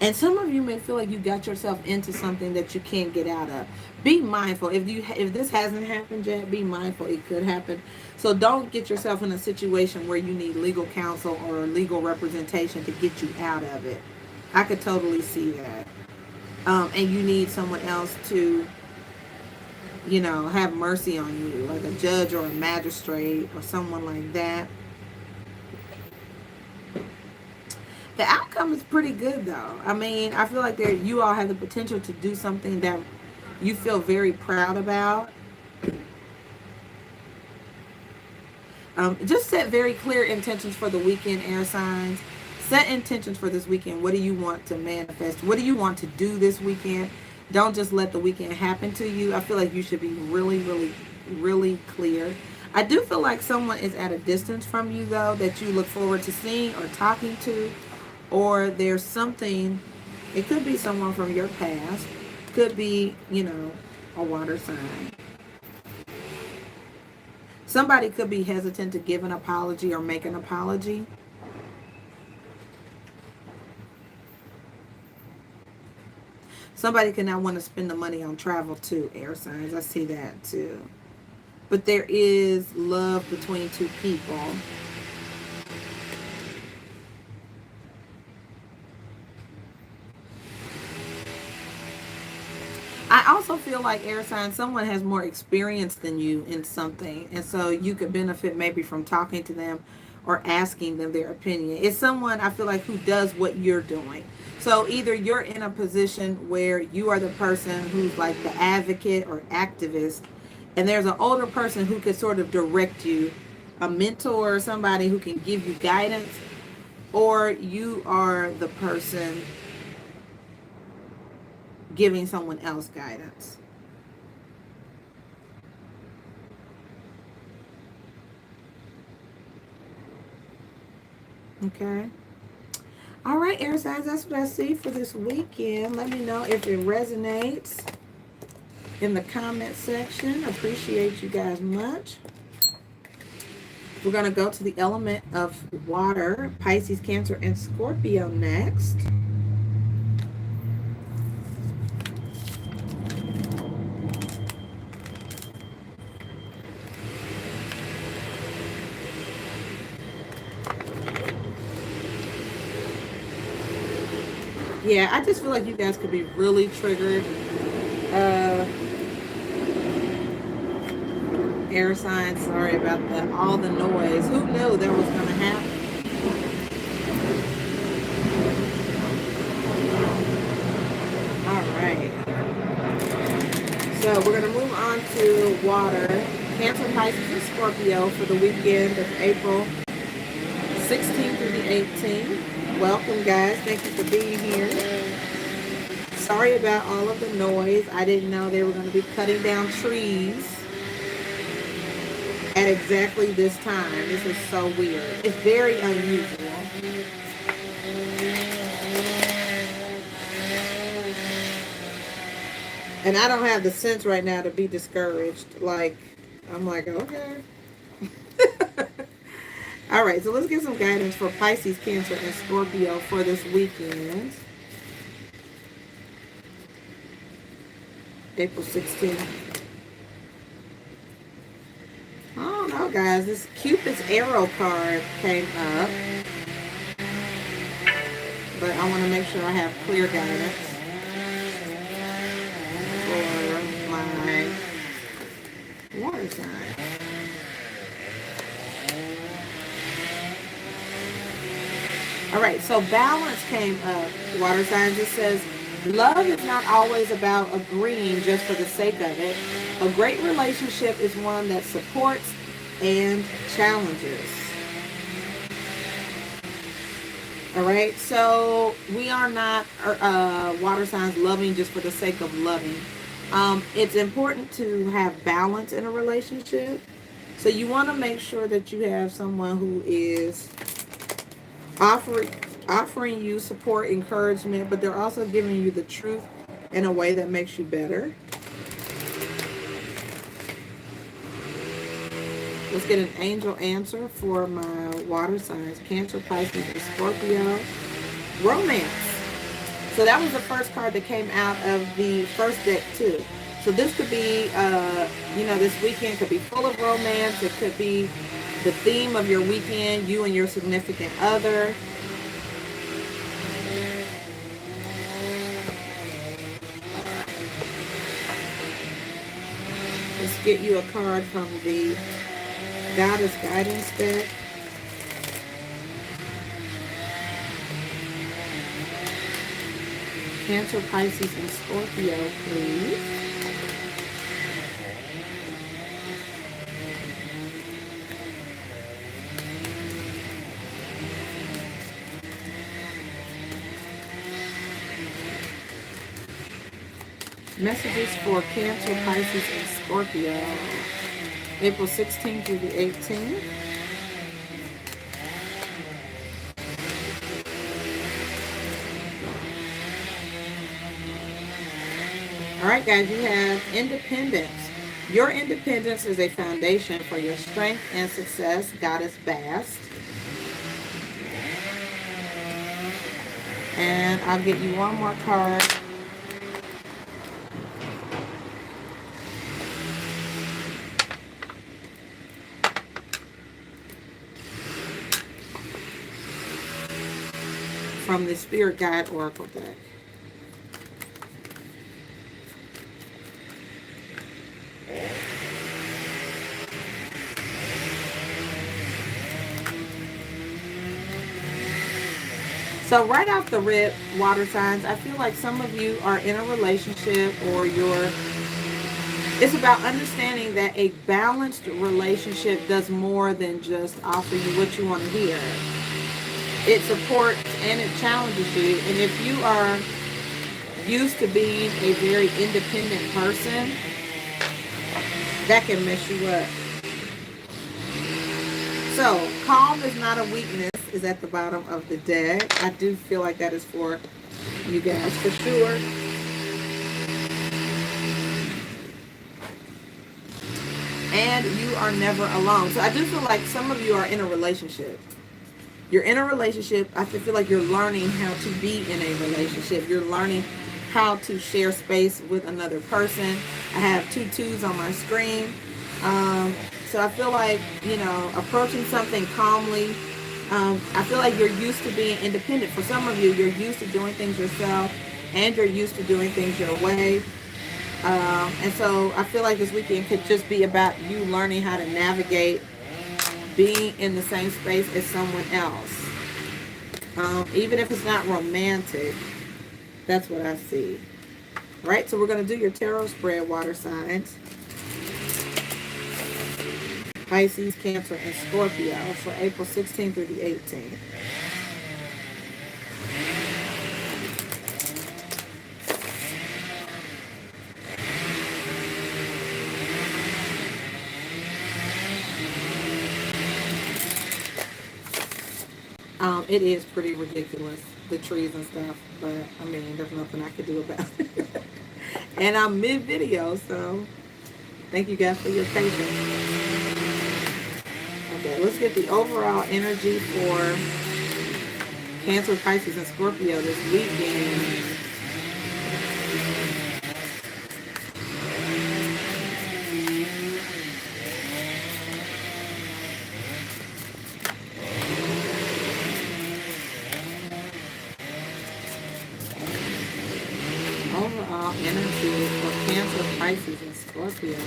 And some of you may feel like you got yourself into something that you can't get out of. Be mindful. If this hasn't happened yet, be mindful. It could happen. So don't get yourself in a situation where you need legal counsel or legal representation to get you out of it. I could totally see that. And you need someone else to, have mercy on you, like a judge or a magistrate or someone like that. The outcome is pretty good, though. I mean, I feel like you all have the potential to do something that you feel very proud about. Just set very clear intentions for the weekend, air signs. Set intentions for this weekend. What do you want to manifest? What do you want to do this weekend? Don't just let the weekend happen to you. I feel like you should be really, really, really clear. I do feel like someone is at a distance from you, though, that you look forward to seeing or talking to. Or there's something, it could be someone from your past. Could be, a water sign. Somebody could be hesitant to give an apology or make an apology. Somebody could not want to spend the money on travel too, air signs. I see that too. But there is love between two people. I also feel like, air sign, someone has more experience than you in something. And so you could benefit maybe from talking to them or asking them their opinion. It's someone, I feel like, who does what you're doing. So either you're in a position where you are the person who's like the advocate or activist, and there's an older person who could sort of direct you, a mentor or somebody who can give you guidance, or you are the person giving someone else guidance. Okay. All right, air signs, that's what I see for this weekend. Let me know if it resonates in the comment section. Appreciate you guys much. We're going to go to the element of water, Pisces, Cancer, and Scorpio next. Yeah, I just feel like you guys could be really triggered. Uh, air signs, sorry about that. All the noise. Who knew that was going to happen? All right. So we're going to move on to water. Cancer, Pisces, and Scorpio for the weekend of April 16th through the 18th. Welcome, guys. Thank you for being here. Sorry about all of the noise. I didn't know they were going to be cutting down trees at exactly this time. This is so weird. It's very unusual. And I don't have the sense right now to be discouraged. Like, I'm like, okay. All right, so let's get some guidance for Pisces, Cancer, and Scorpio for this weekend. April 16th. I don't know, guys. This Cupid's arrow card came up. But I want to make sure I have clear guidance for my water sign. All right, so balance came up, water signs. It says, love is not always about agreeing just for the sake of it. A great relationship is one that supports and challenges. All right, so we are not water signs loving just for the sake of loving. It's important to have balance in a relationship. So you want to make sure that you have someone who is offering you support, encouragement, but they're also giving you the truth in a way that makes you better. Let's get an angel answer for my water signs, Cancer, Pisces, and Scorpio. Romance. So that was the first card that came out of the first deck too. So this could be, this weekend could be full of romance. It could be the theme of your weekend, you and your significant other. Let's get you a card from the Goddess Guidance deck. Cancer, Pisces, and Scorpio, please. Messages for Cancer, Pisces, and Scorpio. April 16th through the 18th. All right, guys, you have independence. Your independence is a foundation for your strength and success. Goddess Bast. And I'll get you one more card. From the Spirit Guide Oracle deck. So right off the rip, water signs, I feel like some of you are in a relationship or it's about understanding that a balanced relationship does more than just offer you what you want to hear. It supports and it challenges you. And if you are used to being a very independent person, that can mess you up. So, calm is not a weakness is at the bottom of the deck. I do feel like that is for you guys for sure. And you are never alone. So I do feel like some of you are in a relationship. You're in a relationship. I feel like you're learning how to be in a relationship. You're learning how to share space with another person. I have 2 2s on my screen. So I feel like, approaching something calmly I feel like you're used to being independent. For some of you, you're used to doing things yourself, and you're used to doing things your way. And so I feel like this weekend could just be about you learning how to navigate being in the same space as someone else. Even if it's not romantic, that's what I see. Right, so we're going to do your tarot spread, water signs. Pisces, Cancer, and Scorpio for April 16th through the 18th. It is pretty ridiculous, the trees and stuff, but I mean, there's nothing I could do about it. And I'm mid-video, so thank you guys for your patience. Okay, let's get the overall energy for Cancer, Pisces, and Scorpio this weekend. Overall energy for Cancer, Pisces, and Scorpio.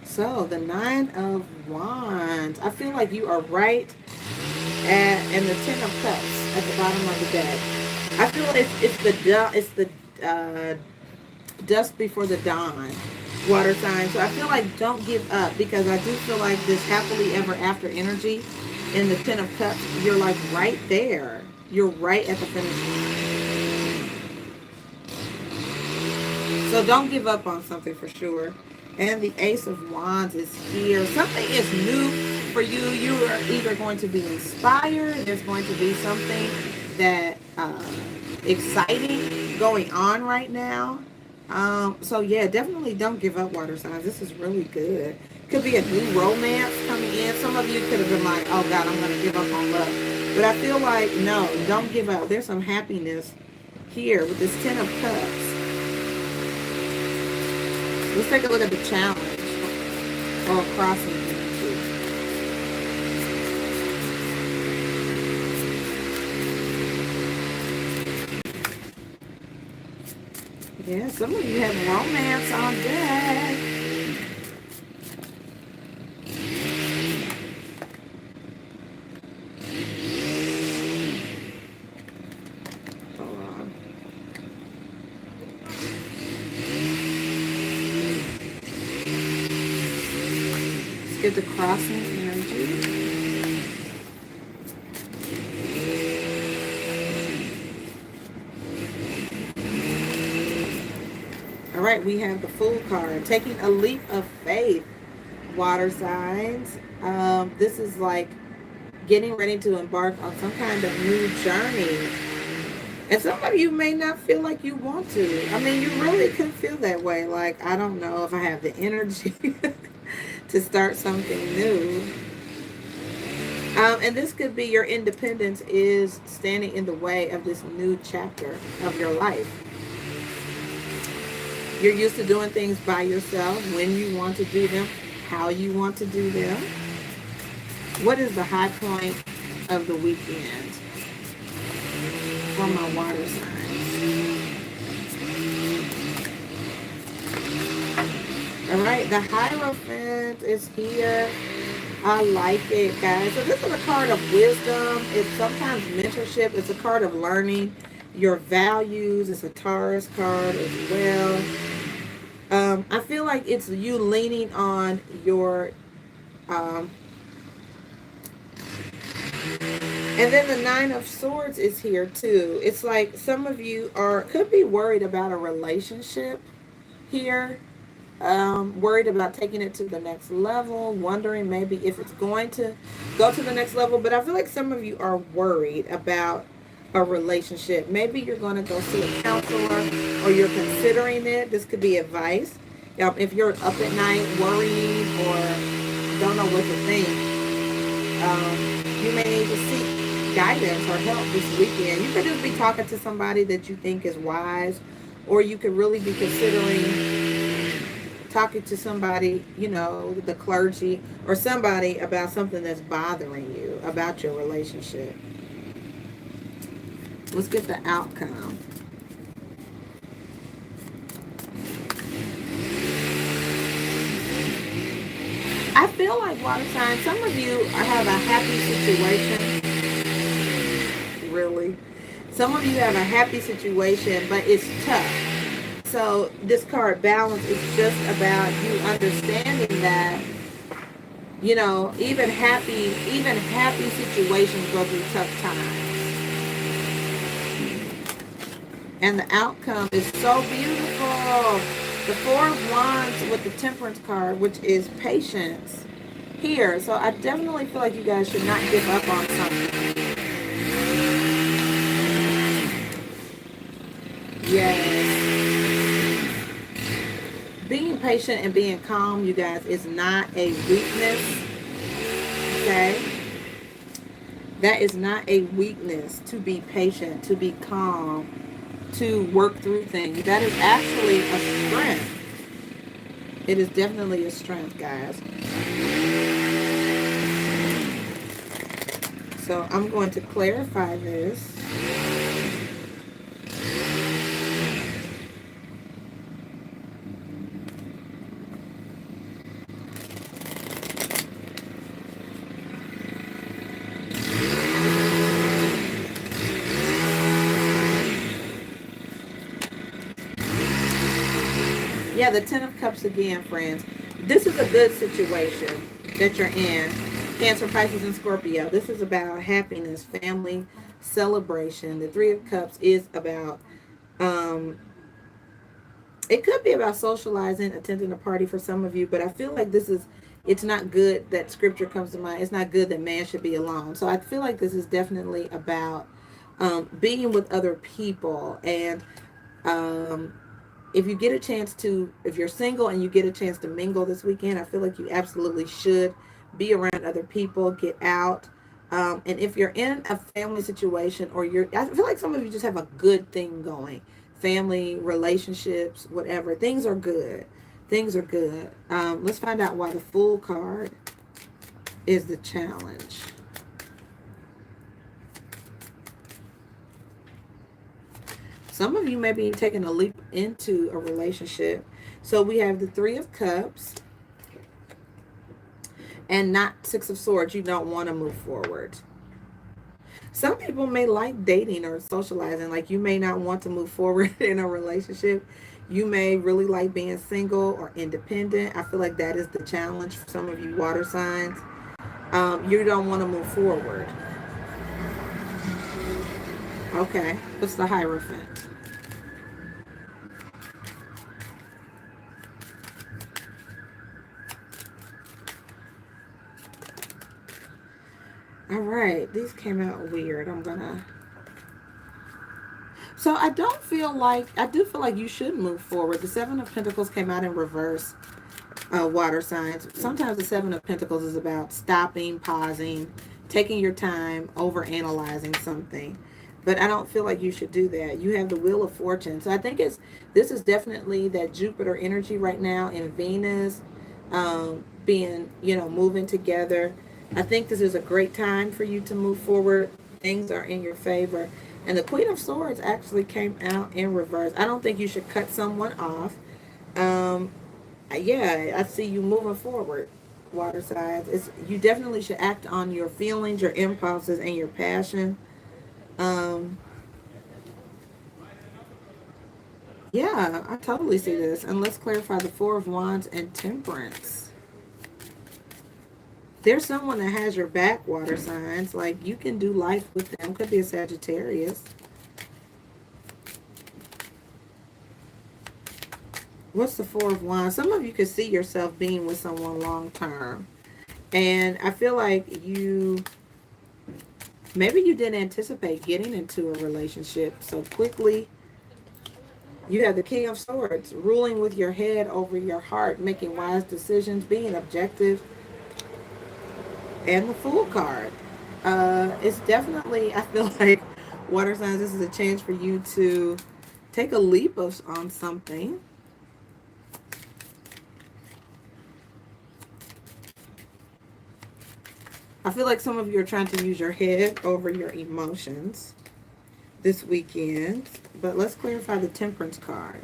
So, the Nine of Wands. I feel like you are right and the Ten of Cups at the bottom of the deck. I feel like it's the dusk before the dawn, water sign. So I feel like don't give up, because I do feel like this happily ever after energy in the Ten of Cups, you're like right there. You're right at the finish line. So don't give up on something for sure. And the Ace of Wands is here. Something is new for you. You are either going to be inspired. There's going to be something that exciting going on right now. So yeah, definitely don't give up, water signs. This is really good. Could be a new romance coming in. Some of you could have been like, oh God, I'm going to give up on love. But I feel like, no, don't give up. There's some happiness here with this Ten of Cups. Let's take a look at the challenge or crossing energy. Yeah, some of you have romance on deck. Get the crossing energy. All right, we have the Fool card. Taking a leap of faith, water signs. This is like getting ready to embark on some kind of new journey. And some of you may not feel like you want to. I mean, you really could feel that way. Like, I don't know if I have the energy to start something new. And this could be your independence is standing in the way of this new chapter of your life. You're used to doing things by yourself, when you want to do them, how you want to do them. What is the high point of the weekend for my water signs? All right, the Hierophant is here. I like it, guys. So this is a card of wisdom. It's sometimes mentorship. It's a card of learning your values. It's a Taurus card as well. I feel like it's you leaning on your... and then the Nine of Swords is here too. It's like some of you could be worried about a relationship here. Worried about taking it to the next level, wondering maybe if it's going to go to the next level. But I feel like some of you are worried about a relationship. Maybe you're going to go see a counselor, or you're considering it. This could be advice. If you're up at night worrying or don't know what to think, you may need to seek guidance or help this weekend. You could just be talking to somebody that you think is wise, or you could really be considering talking to somebody, you know, the clergy or somebody about something that's bothering you about your relationship. Let's get the outcome. I feel like water signs, some of you have a happy situation. Really. Some of you have a happy situation, but it's tough. So this card balance is just about you understanding that, you know, even happy situations go through tough times. And the outcome is so beautiful. The Four of Wands with the Temperance card, which is patience here. So I definitely feel like you guys should not give up on something. Yes. Being patient and being calm, you guys, is not a weakness. Okay? That is not a weakness, to be patient, to be calm, to work through things. That is actually a strength. It is definitely a strength, guys. So I'm going to clarify this. Yeah, the Ten of Cups again, friends. This is a good situation that you're in. Cancer, Pisces, and Scorpio. This is about happiness, family, celebration. The Three of Cups is about, it could be about socializing, attending a party for some of you, but I feel like it's not good that scripture comes to mind. It's not good that man should be alone. So I feel like this is definitely about being with other people. And if you get a chance to, if you're single and you get a chance to mingle this weekend, I feel like you absolutely should be around other people, get out. And if you're in a family situation, or I feel like some of you just have a good thing going. Family, relationships, whatever. Things are good. Things are good. Let's find out why the Fool card is the challenge. Some of you may be taking a leap into a relationship. So we have the Three of Cups and not Six of Swords. You don't want to move forward. Some people may like dating or socializing. Like, you may not want to move forward in a relationship. You may really like being single or independent. I feel like that is the challenge for some of you water signs. You don't want to move forward. Okay, what's the Hierophant? All right, these came out weird. So I do feel like you should move forward. The Seven of Pentacles came out in reverse, water signs. Sometimes the Seven of Pentacles is about stopping, pausing, taking your time, over analyzing something. But I don't feel like you should do that. You have the Wheel of Fortune. So I think this is definitely that Jupiter energy right now, and Venus being, moving together. I think this is a great time for you to move forward. Things are in your favor. And the Queen of Swords actually came out in reverse. I don't think you should cut someone off. Yeah, I see you moving forward, water signs. You definitely should act on your feelings, your impulses, and your passion. Yeah, I totally see this. And let's clarify the Four of Wands and Temperance. There's someone that has your back, water signs. Like, you can do life with them. Could be a Sagittarius. What's the Four of Wands? Some of you could see yourself being with someone long term. And I feel like maybe you didn't anticipate getting into a relationship so quickly. You have the King of Swords, ruling with your head over your heart, making wise decisions, being objective. And the Fool card. It's definitely, I feel like water signs, this is a chance for you to take a leap on something. I feel like some of you are trying to use your head over your emotions this weekend. But let's clarify the Temperance card.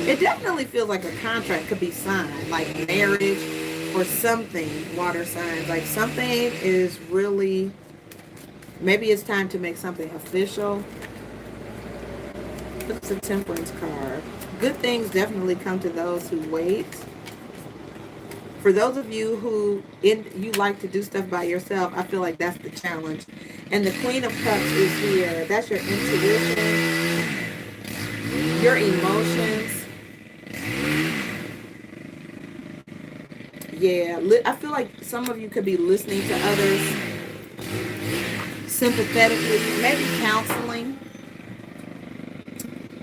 It definitely feels like a contract could be signed, like marriage or something, water signs. Like something is really, maybe it's time to make something official. It's a Temperance card. Good things definitely come to those who wait. For those of you who you like to do stuff by yourself, I feel like that's the challenge. And the Queen of Cups is here. That's your intuition, your emotions. Yeah, I feel like some of you could be listening to others sympathetically, maybe counseling,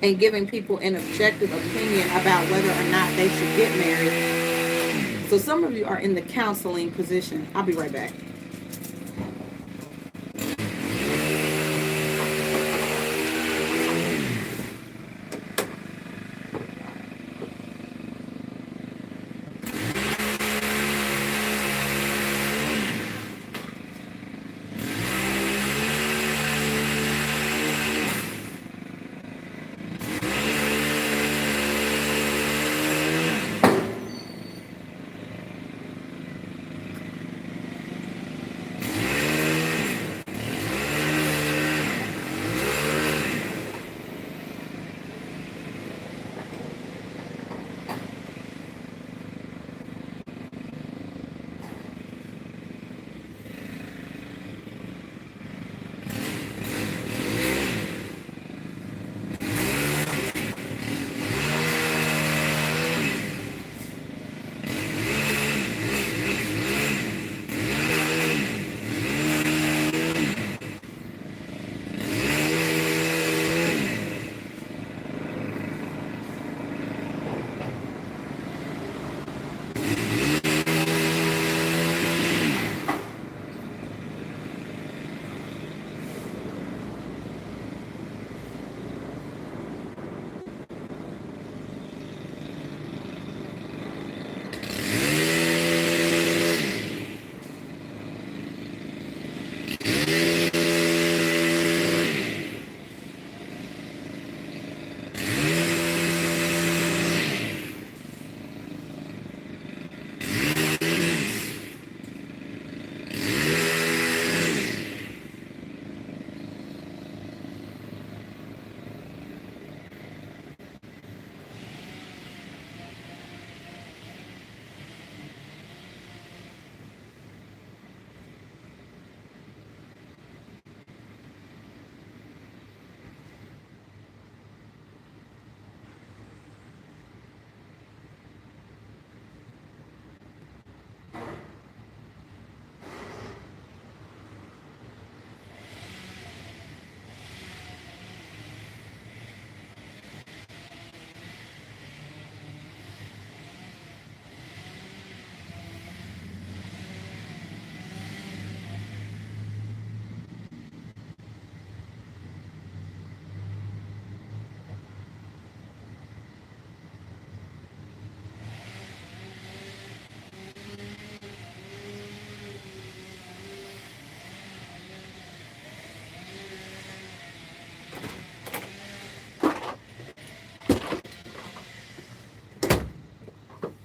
and giving people an objective opinion about whether or not they should get married. So some of you are in the counseling position. I'll be right back.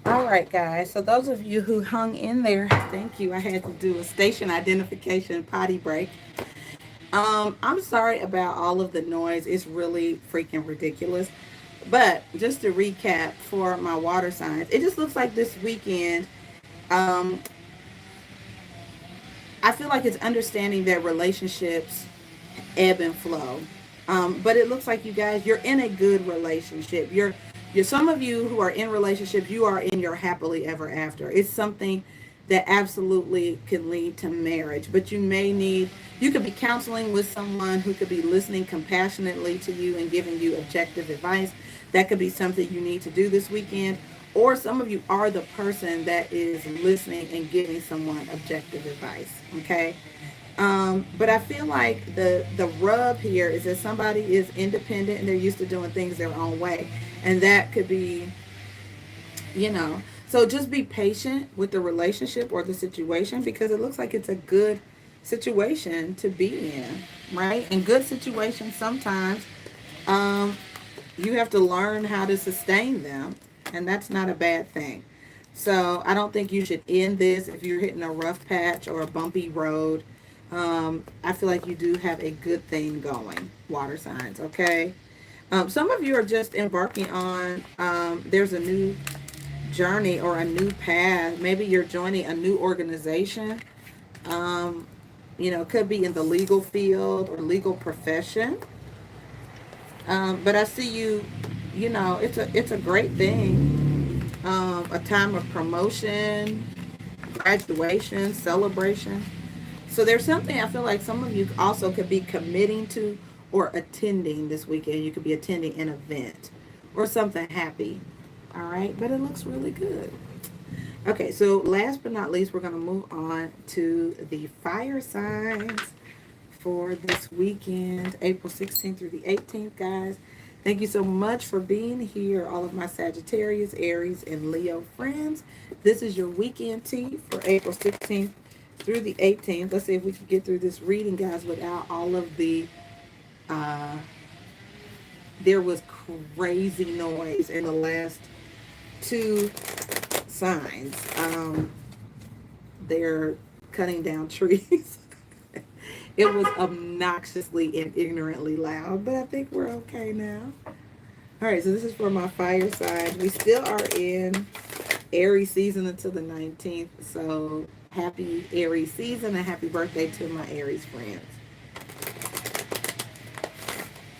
All right, guys. So those of you who hung in there, thank you. I had to do a station identification potty break. I'm sorry about all of the noise. It's really freaking ridiculous. But just to recap for my water signs, it just looks like this weekend, um, I feel like it's understanding that relationships ebb and flow. But it looks like you guys, you're in a good relationship. You're some of you who are in relationships, you are in your happily ever after. It's something that absolutely can lead to marriage. But you could be counseling with someone who could be listening compassionately to you and giving you objective advice. That could be something you need to do this weekend. Or some of you are the person that is listening and giving someone objective advice. Okay. But I feel like the rub here is that somebody is independent and they're used to doing things their own way. And that could be, you know, so just be patient with the relationship or the situation, because it looks like it's a good situation to be in, right? In good situations, sometimes um, you have to learn how to sustain them, and that's not a bad thing. So I don't think you should end this if you're hitting a rough patch or a bumpy road. I feel like you do have a good thing going, water signs, okay? Some of you are just embarking on, there's a new journey or a new path. Maybe you're joining a new organization. Um, could be in the legal field or legal profession. But I see you, it's a great thing. A time of promotion, graduation, celebration. So there's something I feel like some of you also could be committing to or attending this weekend. You could be attending an event or something happy. All right, but it looks really good. Okay, so last but not least, we're going to move on to the fire signs for this weekend, April 16th through the 18th, guys. Thank you so much for being here, all of my Sagittarius, Aries, and Leo friends. This is your weekend tea for April 16th through the 18th. Let's see if we can get through this reading, guys, without all of the, there was crazy noise in the last two signs. They're cutting down trees. It was obnoxiously and ignorantly loud, but I think we're okay now. All right, so this is for my fire signs. We still are in Aries season until the 19th. So happy Aries season and happy birthday to my Aries friends.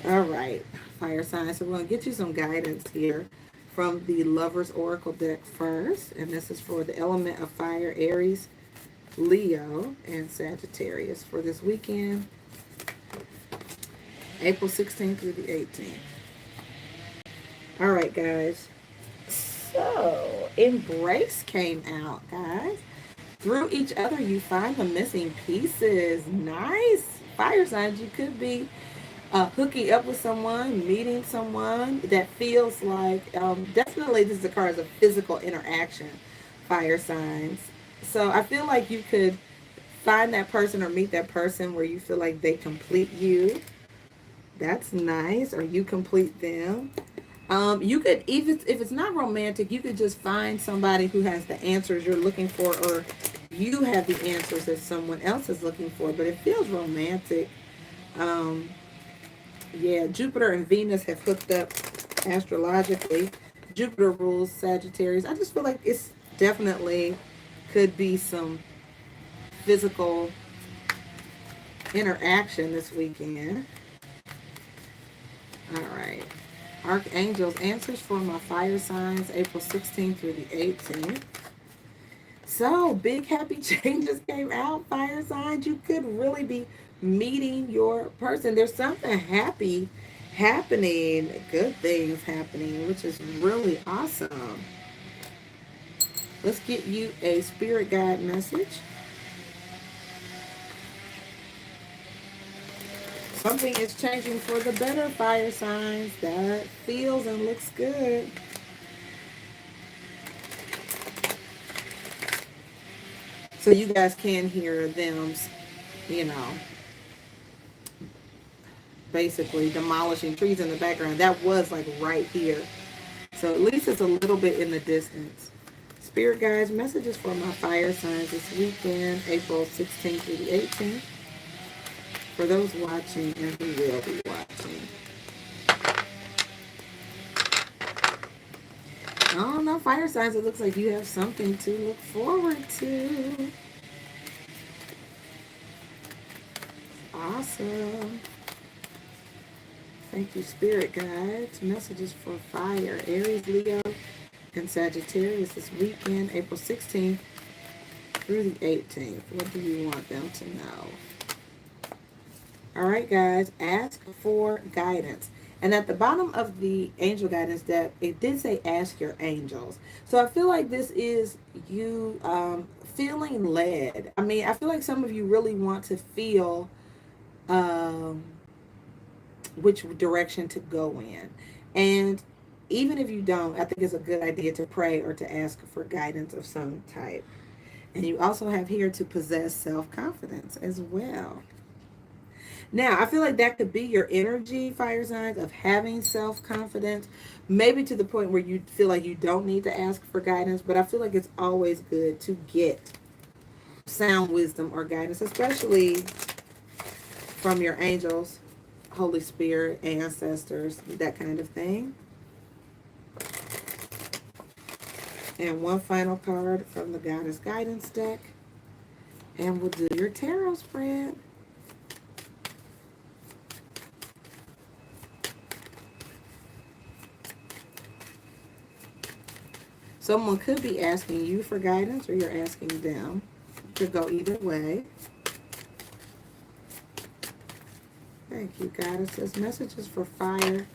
All right, fire signs. So we're going to get you some guidance here from the Lover's Oracle deck first. And this is for the element of fire, Aries, Leo, and Sagittarius for this weekend, April 16th through the 18th. All right, guys. So, Embrace came out, guys. Through each other, you find the missing pieces. Nice. Fire signs, you could be hooking up with someone, meeting someone that feels like, definitely this is the card of physical interaction, fire signs. So I feel like you could find that person or meet that person where you feel like they complete you. That's nice. Or you complete them. You could, even if it's not romantic, you could just find somebody who has the answers you're looking for, or you have the answers that someone else is looking for, but it feels romantic. Yeah, Jupiter and Venus have hooked up astrologically. Jupiter rules Sagittarius. I just feel like it's definitely could be some physical interaction this weekend. All right. Archangels, answers for my fire signs, April 16th through the 18th. So, big happy changes came out, fire signs. You could really be meeting your person. There's something happy happening, good things happening, which is really awesome. Let's get you a spirit guide message. Something is changing for the better, fire signs. That feels and looks good. So you guys can hear them, basically demolishing trees in the background. That was like right here. So at least it's a little bit in the distance. Spirit guides, messages for my fire signs this weekend, April 16th through the 18th. For those watching and who will be watching. Oh no, fire signs, it looks like you have something to look forward to. Awesome. Thank you, spirit guides. Messages for fire, Aries, Leo, and Sagittarius this weekend, April 16th through the 18th. What do you want them to know? All right, guys, ask for guidance. And at the bottom of the angel guidance deck, it did say ask your angels. So I feel like this is you feeling led. I mean, I feel like some of you really want to feel um, which direction to go in. And even if you don't, I think it's a good idea to pray or to ask for guidance of some type. And you also have here to possess self-confidence as well. Now, I feel like that could be your energy, fire signs, of having self-confidence, maybe to the point where you feel like you don't need to ask for guidance, but I feel like it's always good to get sound wisdom or guidance, especially from your angels, Holy Spirit, ancestors, that kind of thing. And one final card from the Goddess Guidance deck. And we'll do your tarot spread. Someone could be asking you for guidance or you're asking them. It could go either way. Thank you, Goddesses. Messages for fire.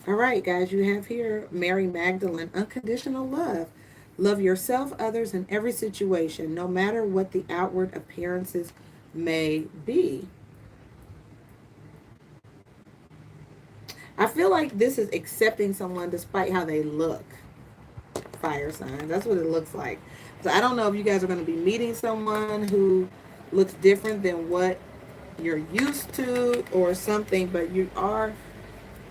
All right, guys, you have here Mary Magdalene, unconditional love. Love yourself, others, in every situation, no matter what the outward appearances may be. I feel like this is accepting someone despite how they look. Fire signs. That's what it looks like. So I don't know if you guys are going to be meeting someone who looks different than what you're used to or something, but you are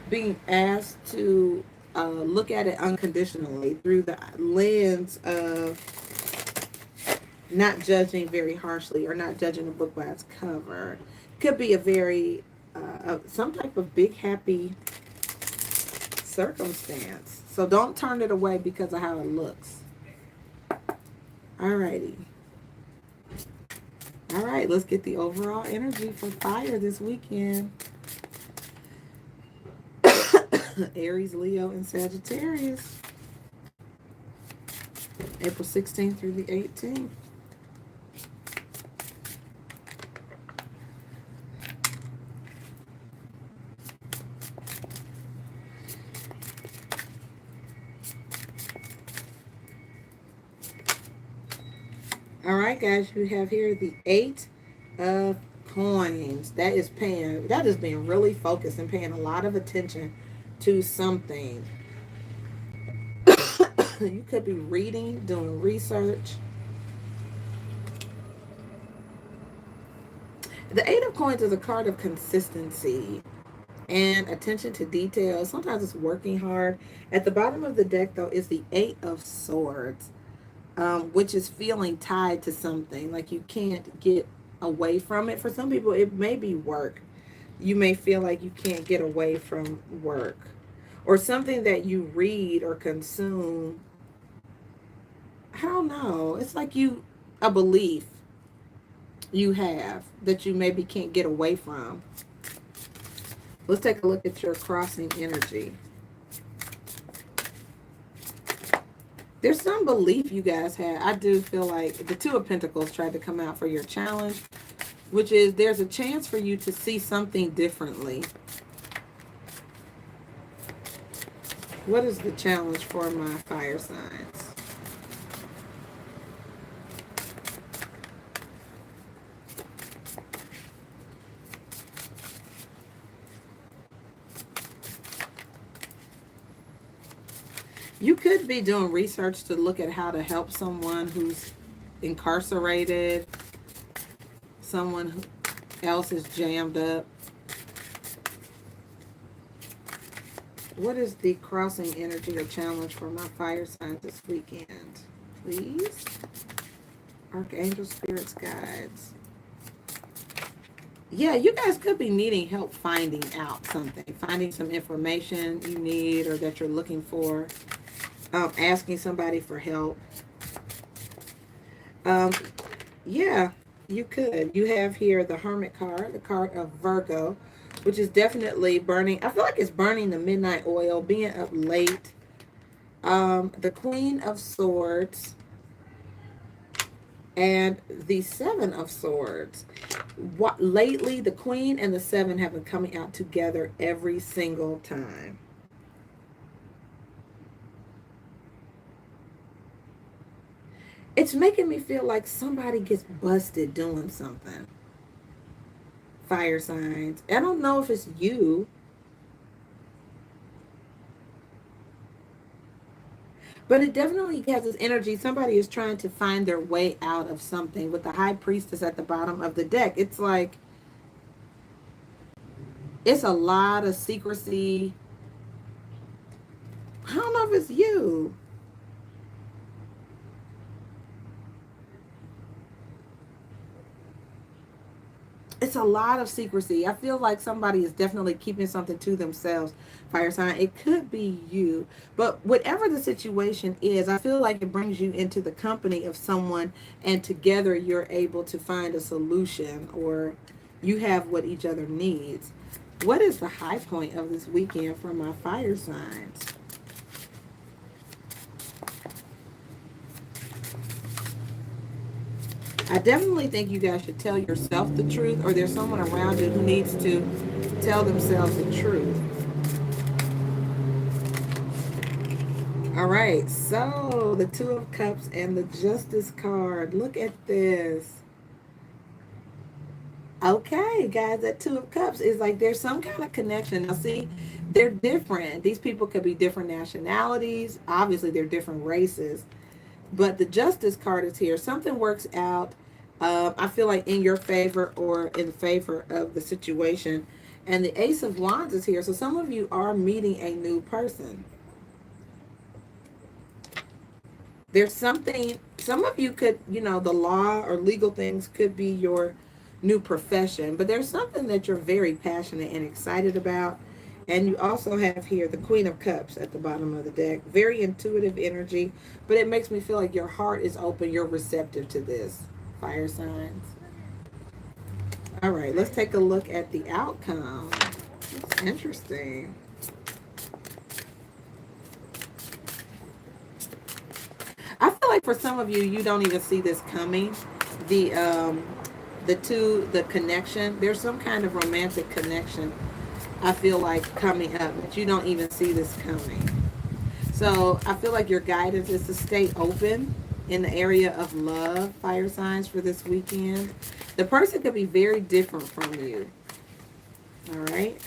being asked to look at it unconditionally through the lens of not judging very harshly or not judging a book by its cover. Could be a very some type of big happy circumstance. So don't turn it away because of how it looks. Alrighty. All right, let's get the overall energy for fire this weekend. Aries, Leo, and Sagittarius. April 16th through the 18th. All right, guys, you have here the 8 of Coins. That is being really focused and paying a lot of attention to something. You could be reading, doing research. The 8 of Coins is a card of consistency and attention to detail. Sometimes it's working hard. At the bottom of the deck, though, is the 8 of Swords. Which is feeling tied to something, like you can't get away from it. For some people, it may be work. You may feel like you can't get away from work or something that you read or consume. I don't know. It's like a belief you have that you maybe can't get away from. Let's take a look at your crossing energy. There's some belief you guys have. I do feel like the 2 of Pentacles tried to come out for your challenge, which is there's a chance for you to see something differently. What is the challenge for my fire signs? You could be doing research to look at how to help someone who's incarcerated, someone who else is jammed up. What is the crossing energy or challenge for my fire signs this weekend? Please. Archangel, spirits, guides. Yeah, you guys could be needing help finding out something. Finding some information you need or that you're looking for. Asking somebody for help. Yeah, you could. You have here the Hermit card, the card of Virgo, which is definitely burning. I feel like it's burning the midnight oil, being up late. The Queen of Swords and the 7 of Swords. What lately the Queen and the Seven have been coming out together every single time. It's making me feel like somebody gets busted doing something. Fire signs. I don't know if it's you, but it definitely has this energy. Somebody is trying to find their way out of something with the High Priestess at the bottom of the deck. It's like, it's a lot of secrecy. I don't know if it's you. It's a lot of secrecy. I feel like somebody is definitely keeping something to themselves, fire sign. It could be you. But whatever the situation is, I feel like it brings you into the company of someone, and together you're able to find a solution, or you have what each other needs. What is the high point of this weekend for my fire signs? I definitely think you guys should tell yourself the truth, or there's someone around you who needs to tell themselves the truth. All right, so the Two of Cups and the Justice card. Look at this. Okay, guys, that Two of Cups is like there's some kind of connection. Now, see, they're different. These people could be different nationalities. Obviously, they're different races. But the Justice card is here. Something works out, I feel like, in your favor or in favor of the situation. And the Ace of Wands is here. So some of you are meeting a new person. There's something, some of you could, the law or legal things could be your new profession. But there's something that you're very passionate and excited about. And you also have here the Queen of Cups at the bottom of the deck. Very intuitive energy, but it makes me feel like your heart is open. You're receptive to this, fire signs. All right, let's take a look at the outcome. It's interesting. I feel like for some of you, you don't even see this coming. The connection. There's some kind of romantic connection, I feel like, coming up, but you don't even see this coming. So I feel like your guidance is to stay open in the area of love, fire signs, for this weekend. The person could be very different from you. All right.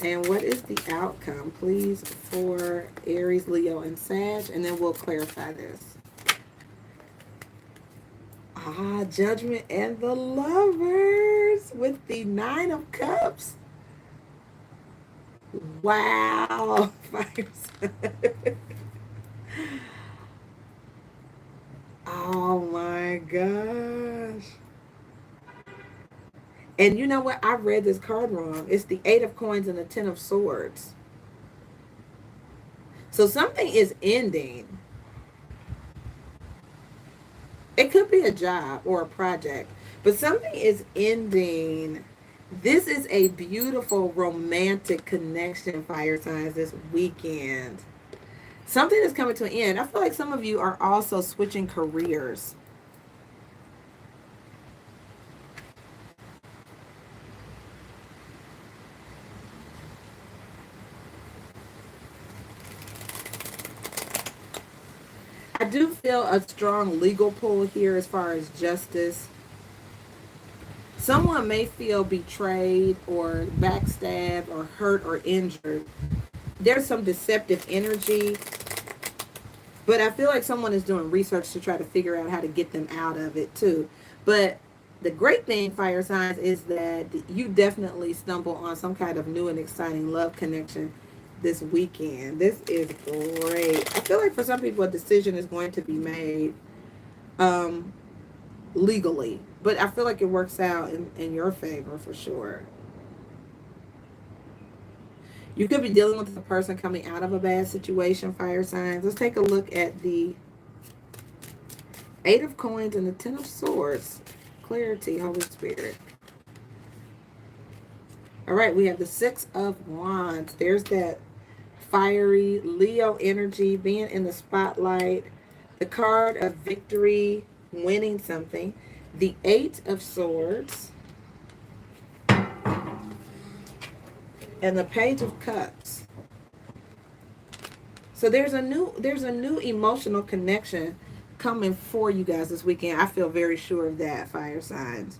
And what is the outcome, please, for Aries, Leo, and Sag? And then we'll clarify this. Judgment and the Lovers with the Nine of Cups. Wow. Fire sign. Oh my gosh. And you know what? I read this card wrong. It's the Eight of Coins and the Ten of Swords. So something is ending. It could be a job or a project, but something is ending. This is a beautiful romantic connection, fire signs, this weekend. Something is coming to an end. I feel like some of you are also switching careers. I do feel a strong legal pull here as far as justice. Someone may feel betrayed or backstabbed or hurt or injured. There's some deceptive energy, but I feel like someone is doing research to try to figure out how to get them out of it too. But the great thing, fire signs, is that you definitely stumble on some kind of new and exciting love connection this weekend. This is great. I feel like for some people a decision is going to be made legally, but I feel like it works out in your favor for sure. You could be dealing with a person coming out of a bad situation, fire signs. Let's take a look at the Eight of Coins and the Ten of Swords. Clarity, Holy Spirit. All right, we have the Six of Wands. There's that fiery Leo energy, being in the spotlight. The card of victory, winning something. The Eight of Swords. and the Page of Cups. So there's a new emotional connection coming for you guys this weekend. I feel very sure of that, fire signs.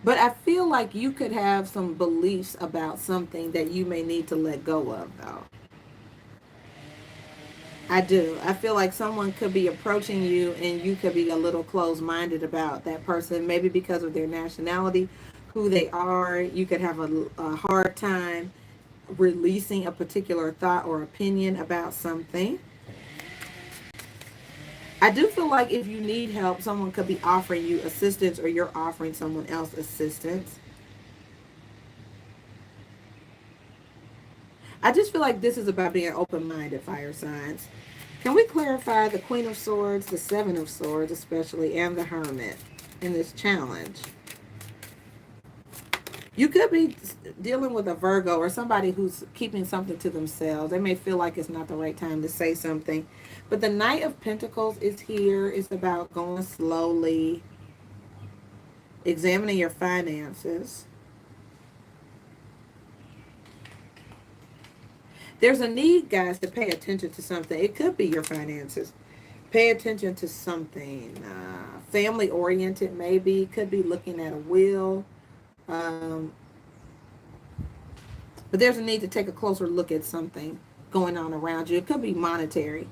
But I feel like you could have some beliefs about something that you may need to let go of, though. I do. I feel like someone could be approaching you and you could be a little closed-minded about that person, maybe because of their nationality, who they are. You could have a hard time releasing a particular thought or opinion about something. I do feel like if you need help, someone could be offering you assistance or you're offering someone else assistance. I just feel like this is about being open-minded, fire signs. Can we clarify the Queen of Swords, the Seven of Swords especially, and the Hermit in this challenge? You could be dealing with a Virgo or somebody who's keeping something to themselves. They may feel like it's not the right time to say something. But the Knight of Pentacles is here. It's about going slowly, examining your finances. There's a need, guys, to pay attention to something. It could be your finances. Pay attention to something. Family-oriented, maybe. Could be looking at a will. But there's a need to take a closer look at something going on around you. It could be monetary.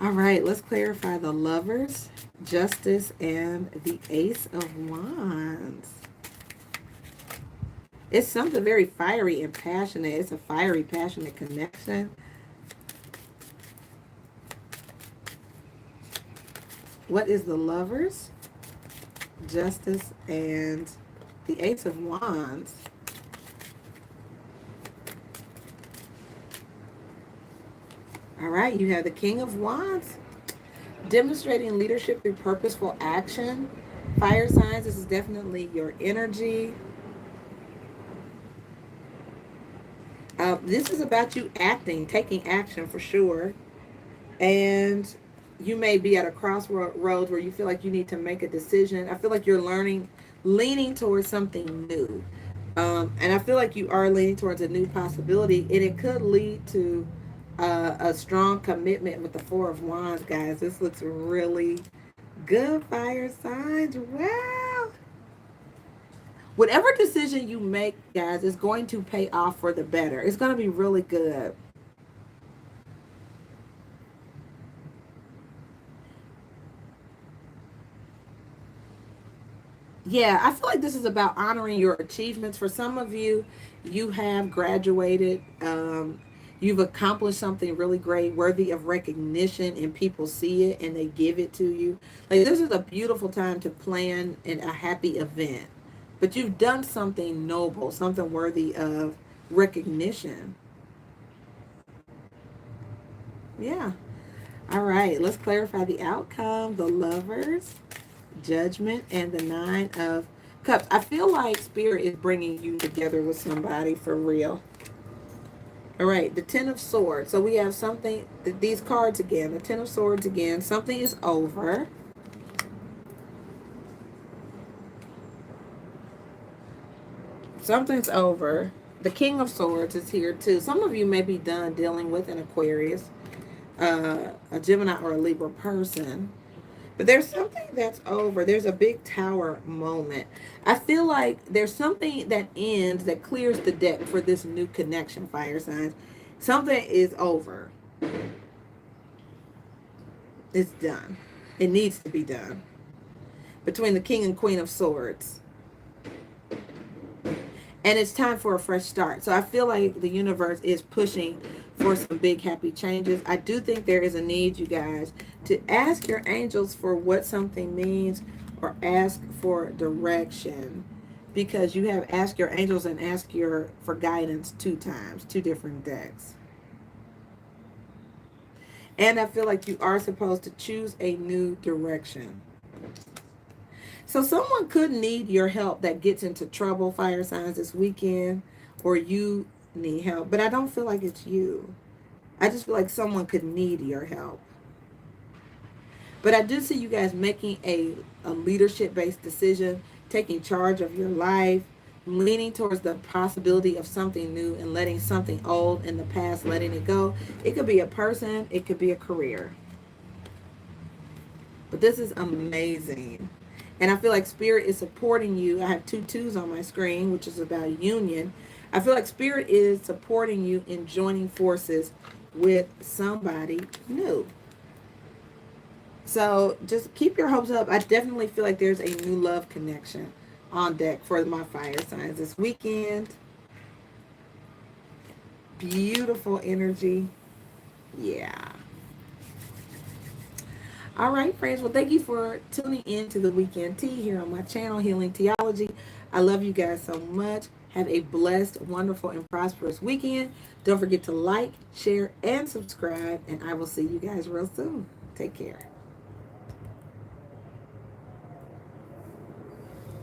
All right, let's clarify the Lovers, Justice, and the Ace of Wands. It's something very fiery and passionate. It's a fiery, passionate connection. What is the Lovers, Justice, and the Ace of Wands? All right, you have the King of Wands. Demonstrating leadership through purposeful action. Fire signs, this is definitely your energy. This is about you acting, taking action for sure. And you may be at a crossroads where you feel like you need to make a decision. I feel like you're leaning towards something new. And I feel like you are leaning towards a new possibility. And it could lead to a strong commitment with the Four of Wands, guys. This looks really good, fire signs. Wow. Whatever decision you make, guys, is going to pay off for the better. It's going to be really good. Yeah, I feel like this is about honoring your achievements. For some of you, you have graduated. You've accomplished something really great, worthy of recognition, and people see it and they give it to you. Like, this is a beautiful time to plan a happy event. But you've done something noble, something worthy of recognition. Yeah. All right, let's clarify the outcome. The Lovers, Judgment, and the Nine of Cups. I feel like Spirit is bringing you together with somebody for real. All right, the Ten of Swords. So we have something, these cards again, the Ten of Swords again. Something is over. Something's over. The King of Swords is here too. Some of you may be done dealing with an Aquarius, a Gemini, or a Libra person. But there's something that's over. There's a big tower moment. I feel like there's something that ends, that clears the deck for this new connection, fire signs. Something is over. It's done. It needs to be done. Between the King and Queen of Swords. And it's time for a fresh start. So I feel like the universe is pushing for some big happy changes. I do think there is a need, you guys, to ask your angels for what something means, or ask for direction, because you have asked your angels and ask for guidance 2 times, 2 different decks. And I feel like you are supposed to choose a new direction. So someone could need your help that gets into trouble, fire signs, this weekend, or you need help. But I don't feel like it's you. I just feel like someone could need your help. But I do see you guys making a leadership-based decision, taking charge of your life, leaning towards the possibility of something new and letting something old in the past, letting it go. It could be a person, it could be a career. But this is amazing. And I feel like Spirit is supporting you. I have 2 twos on my screen, which is about union. I feel like Spirit is supporting you in joining forces with somebody new. So just keep your hopes up. I definitely feel like there's a new love connection on deck for my fire signs this weekend. Beautiful energy. Yeah. All right, friends. Well, thank you for tuning in to the Weekend Tea here on my channel, Healing Theology. I love you guys so much. Have a blessed, wonderful, and prosperous weekend. Don't forget to like, share, and subscribe. And I will see you guys real soon. Take care.